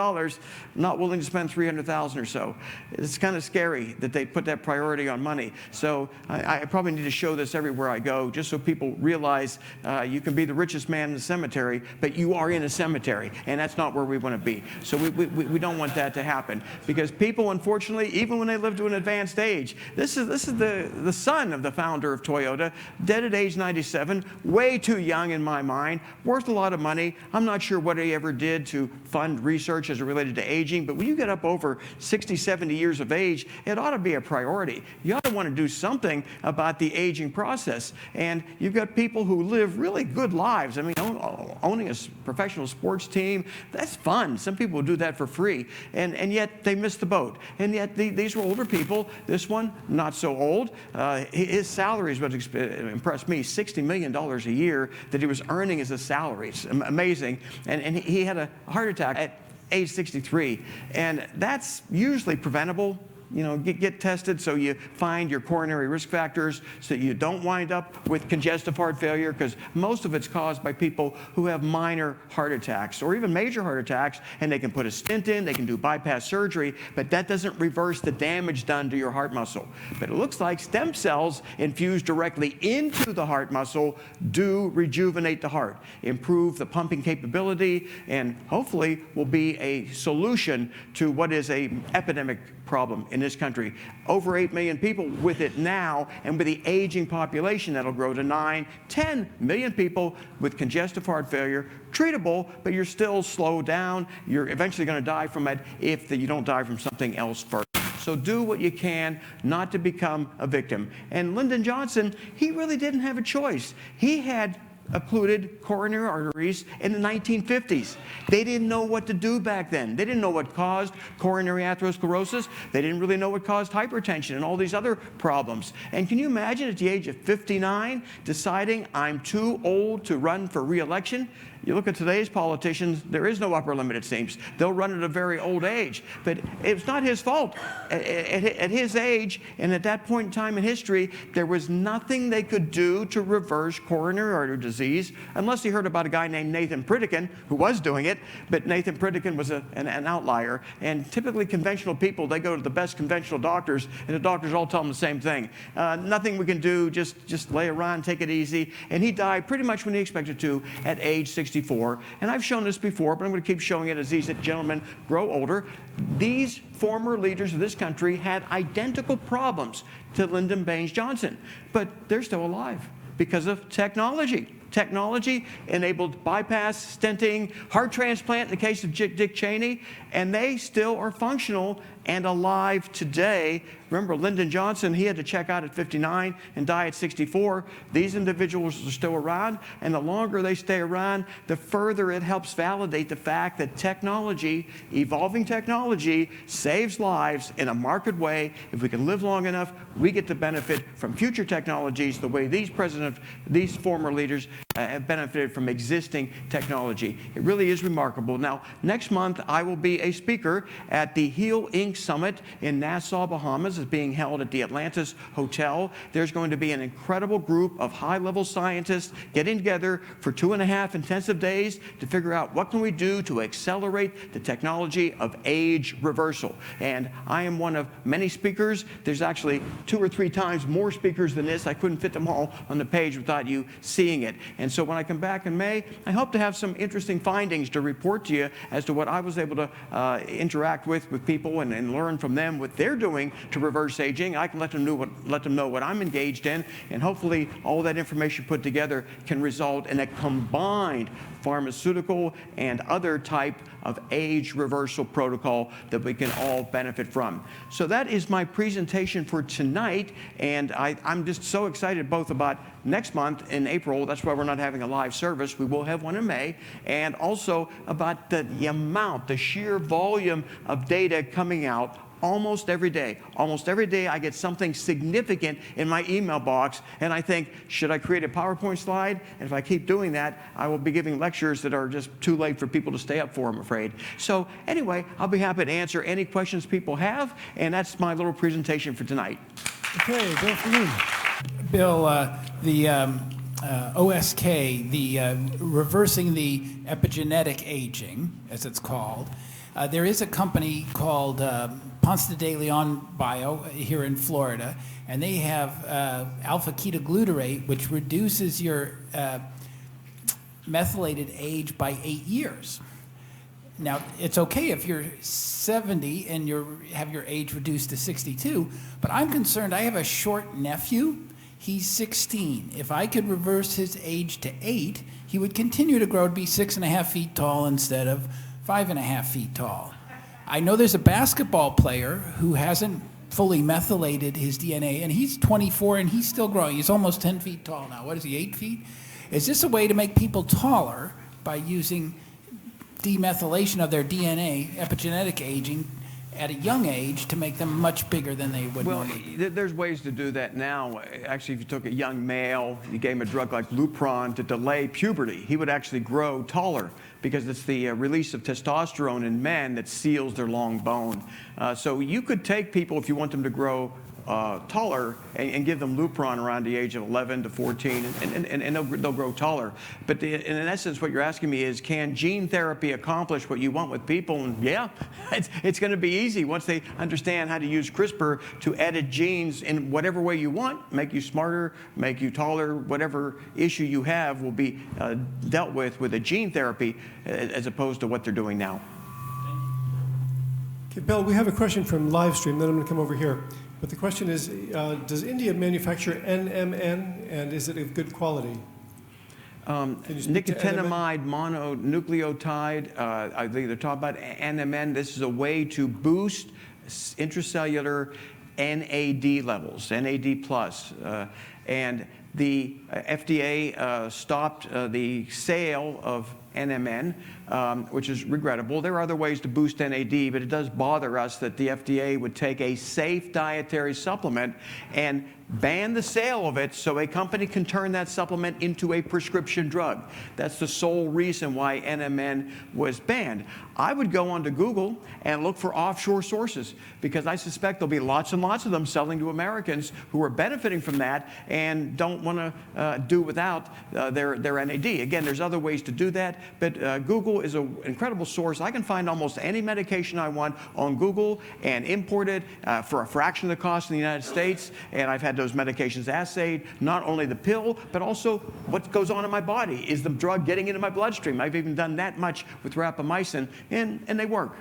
not willing to spend $300,000 or so. It's kind of scary that they put that priority on money. So I probably need to show this everywhere I go, just so people realize you can be the richest man in the cemetery, but you are in a cemetery, and that's not where we want to be. So we don't want that to happen, because people, unfortunately, even when they live to an advanced age, this is the son of the founder of Toyota, dead at age 97, way too young in my mind, worth a lot of money. I'm not sure what he ever did to fund research as it related to aging, but when you get up over 60, 70 years of age, it ought to be a priority. You ought to want to do something about the aging process. And you've got people who live really good lives. I mean, owning a professional sports team, that's fun. Some people do that for free, and yet they miss the boat. And yet these were older people. This one, not so old. His salary is what impressed me, $60 million a year that he was earning as a salary. It's amazing. And he had a heart attack at age 63. And that's usually preventable. You know, get tested so you find your coronary risk factors so that you don't wind up with congestive heart failure, because most of it's caused by people who have minor heart attacks or even major heart attacks, and they can put a stent in, they can do bypass surgery, but that doesn't reverse the damage done to your heart muscle. But it looks like stem cells infused directly into the heart muscle do rejuvenate the heart, improve the pumping capability, and hopefully will be a solution to what is an epidemic problem in this country. Over 8 million people with it now, and with the aging population, that'll grow to 9, 10 million people with congestive heart failure, treatable, but you're still slowed down. You're eventually going to die from it if you don't die from something else first. So do what you can not to become a victim. And Lyndon Johnson, he really didn't have a choice. He had occluded coronary arteries in the 1950s. They didn't know what to do back then. They didn't know what caused coronary atherosclerosis. They didn't really know what caused hypertension and all these other problems. And can you imagine at the age of 59 deciding I'm too old to run for re-election? You look at today's politicians, there is no upper limit, it seems. They'll run at a very old age. But it's not his fault. At his age, and at that point in time in history, there was nothing they could do to reverse coronary artery disease, unless he heard about a guy named Nathan Pritikin, who was doing it. But Nathan Pritikin was an outlier. And typically conventional people, they go to the best conventional doctors, and the doctors all tell them the same thing. Nothing we can do, just lay around, take it easy. And he died pretty much when he expected to, at age 64. And I've shown this before, but I'm going to keep showing it as these gentlemen grow older. These former leaders of this country had identical problems to Lyndon Baines Johnson, but they're still alive because of technology. Technology enabled bypass, stenting, heart transplant in the case of Dick Cheney, and they still are functional and alive today. Remember, Lyndon Johnson, he had to check out at 59 and die at 64. These individuals are still around, and the longer they stay around, the further it helps validate the fact that technology, evolving technology, saves lives in a marked way. If we can live long enough, we get to benefit from future technologies the way these former leaders have benefited from existing technology. It really is remarkable. Now, next month, I will be a speaker at the Heal Inc. Summit in Nassau, Bahamas. It's being held at the Atlantis Hotel. There's going to be an incredible group of high-level scientists getting together for 2.5 intensive days to figure out what can we do to accelerate the technology of age reversal. And I am one of many speakers. There's actually 2 or 3 times more speakers than this. I couldn't fit them all on the page without you seeing it. And so when I come back in May, I hope to have some interesting findings to report to you as to what I was able to interact with people and learn from them what they're doing to reverse aging. I can let them know what I'm engaged in, and hopefully all that information put together can result in a combined pharmaceutical and other type of age reversal protocol that we can all benefit from. So that is my presentation for tonight, and I'm just so excited both about next month in April. That's why we're not having a live service. We will have one in May. And also about the amount, the sheer volume of data coming out almost every day. Almost every day I get something significant in my email box, and I think, should I create a PowerPoint slide? And if I keep doing that, I will be giving lectures that are just too late for people to stay up for, I'm afraid. So anyway, I'll be happy to answer any questions people have, and that's my little presentation for tonight. Okay, Bill Faloon. Bill, the OSK, the reversing the epigenetic aging, as it's called, there is a company called Ponce de Leon Bio here in Florida, and they have alpha-ketoglutarate, which reduces your methylated age by 8 years. Now, it's okay if you're 70 and you have your age reduced to 62, but I'm concerned. I have a short nephew. He's 16. If I could reverse his age to 8, he would continue to grow to be 6.5 feet tall instead of 5.5 feet tall. I know there's a basketball player who hasn't fully methylated his DNA, and he's 24 and he's still growing. He's almost 10 feet tall now. What is he, 8 feet? Is this a way to make people taller by using demethylation of their DNA, epigenetic aging, at a young age to make them much bigger than they would normally? Well, there's ways to do that now. Actually, if you took a young male, you gave him a drug like Lupron to delay puberty, he would actually grow taller because it's the release of testosterone in men that seals their long bone. So you could take people, if you want them to grow taller, and give them Lupron around the age of 11 to 14, and they'll grow taller. But in essence, what you're asking me is, can gene therapy accomplish what you want with people? And yeah, it's going to be easy once they understand how to use CRISPR to edit genes in whatever way you want, make you smarter, make you taller, whatever issue you have will be dealt with a gene therapy as opposed to what they're doing now. Okay, Bill, we have a question from live stream, then I'm going to come over here. But the question is, does India manufacture NMN, and is it of good quality? Nicotinamide mononucleotide, I think they're talking about NMN. This is a way to boost intracellular NAD levels, NAD+. And the FDA stopped the sale of NMN, which is regrettable. There are other ways to boost NAD, but it does bother us that the FDA would take a safe dietary supplement and ban the sale of it so a company can turn that supplement into a prescription drug. That's the sole reason why NMN was banned. I would go onto Google and look for offshore sources, because I suspect there'll be lots and lots of them selling to Americans who are benefiting from that and don't want to do without their NAD. Again, there's other ways to do that, but Google is an incredible source. I can find almost any medication I want on Google and import it for a fraction of the cost in the United States, and I've had those medications assayed, not only the pill, but also what goes on in my body. Is the drug getting into my bloodstream? I've even done that much with rapamycin, and they work.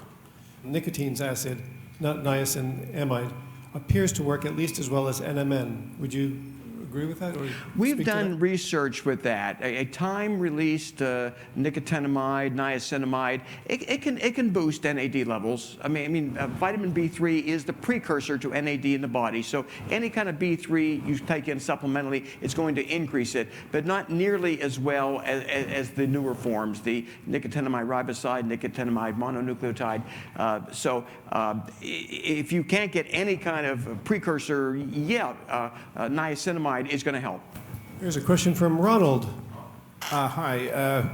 Nicotine's acid, not niacinamide, appears to work at least as well as NMN. Would you agree with that? Or We've done research with that. A time-released nicotinamide, niacinamide, it can boost NAD levels. I mean, vitamin B3 is the precursor to NAD in the body. So any kind of B3 you take in supplementally, it's going to increase it, but not nearly as well as the newer forms, the nicotinamide riboside, nicotinamide mononucleotide. If you can't get any kind of precursor, niacinamide is going to help. Here's a question from Ronald. Hi.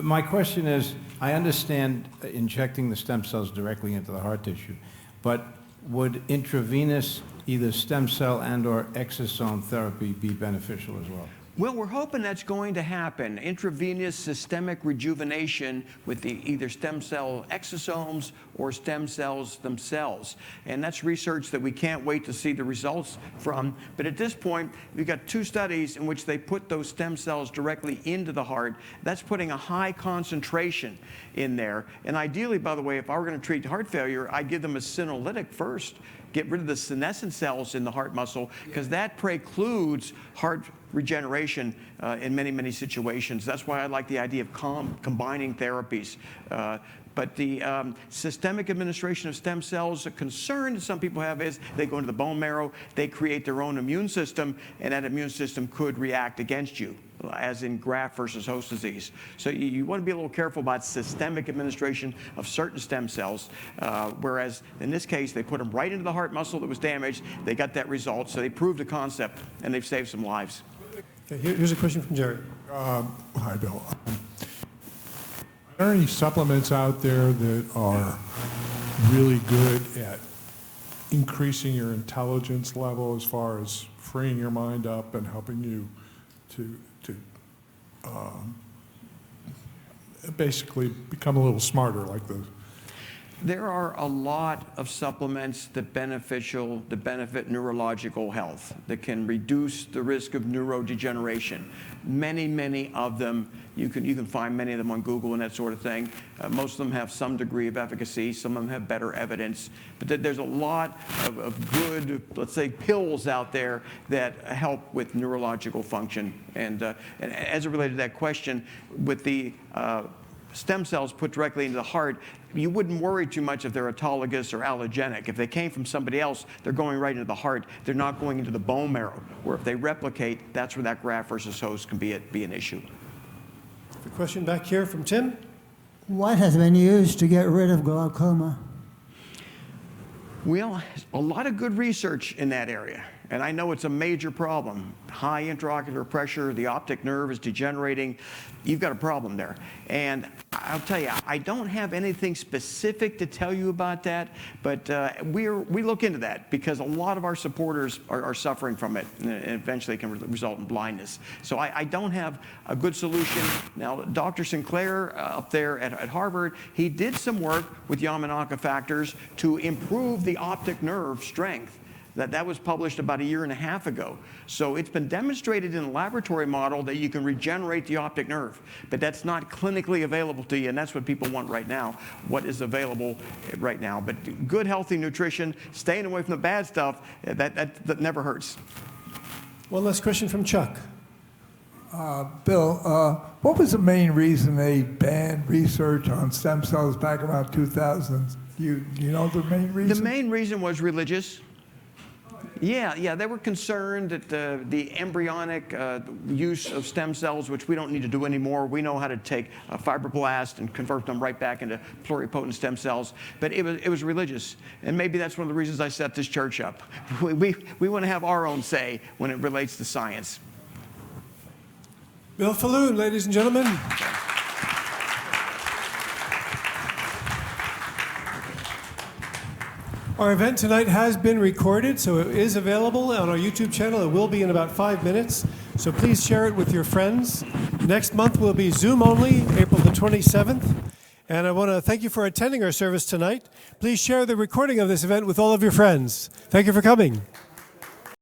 My question is, I understand injecting the stem cells directly into the heart tissue, but would intravenous either stem cell and or exosome therapy be beneficial as well? Well, we're hoping that's going to happen. Intravenous systemic rejuvenation with either stem cell exosomes or stem cells themselves. And that's research that we can't wait to see the results from. But at this point, we've got 2 studies in which they put those stem cells directly into the heart. That's putting a high concentration in there. And ideally, by the way, if I were going to treat heart failure, I'd give them a senolytic first get rid of the senescent cells in the heart muscle, because that precludes heart regeneration in many, many situations. That's why I like the idea of combining therapies. But the systemic administration of stem cells, a concern that some people have is they go into the bone marrow, they create their own immune system, and that immune system could react against you, as in graft versus host disease. So you want to be a little careful about systemic administration of certain stem cells, whereas in this case, they put them right into the heart muscle that was damaged. They got that result, so they proved the concept, and they've saved some lives. Okay, here's a question from Jerry. Hi, Bill. Are there any supplements out there that are really good at increasing your intelligence level as far as freeing your mind up and helping you to basically become a little smarter, like the... There are a lot of supplements that benefit neurological health, that can reduce the risk of neurodegeneration. Many, many of them, you can find many of them on Google and that sort of thing. Most of them have some degree of efficacy. Some of them have better evidence. But there's a lot of good, let's say, pills out there that help with neurological function. And as it related to that question, with the stem cells put directly into the heart, you wouldn't worry too much if they're autologous or allogenic. If they came from somebody else, they're going right into the heart. They're not going into the bone marrow, where if they replicate, that's where that graft versus host can be an issue. A question back here from Tim. What has been used to get rid of glaucoma? Well, a lot of good research in that area. And I know it's a major problem. High intraocular pressure, the optic nerve is degenerating. You've got a problem there. And I'll tell you, I don't have anything specific to tell you about that, but we look into that because a lot of our supporters are suffering from it, and eventually it can result in blindness. So I don't have a good solution. Now, Dr. Sinclair up there at Harvard, he did some work with Yamanaka factors to improve the optic nerve strength. That was published about 1.5 years ago. So it's been demonstrated in a laboratory model that you can regenerate the optic nerve, but that's not clinically available to you, and that's what people want right now, what is available right now. But good, healthy nutrition, staying away from the bad stuff, that never hurts. One last question from Chuck. Bill, what was the main reason they banned research on stem cells back around 2000? You know the main reason? The main reason was religious. Yeah, they were concerned that the embryonic use of stem cells, which we don't need to do anymore. We know how to take a fibroblast and convert them right back into pluripotent stem cells. But it was religious, and maybe that's one of the reasons I set this church up. We want to have our own say when it relates to science. Bill Faloon, ladies and gentlemen. Our event tonight has been recorded, so it is available on our YouTube channel. It will be in about 5 minutes, so please share it with your friends. Next month will be Zoom only, April the 27th. And I want to thank you for attending our service tonight. Please share the recording of this event with all of your friends. Thank you for coming.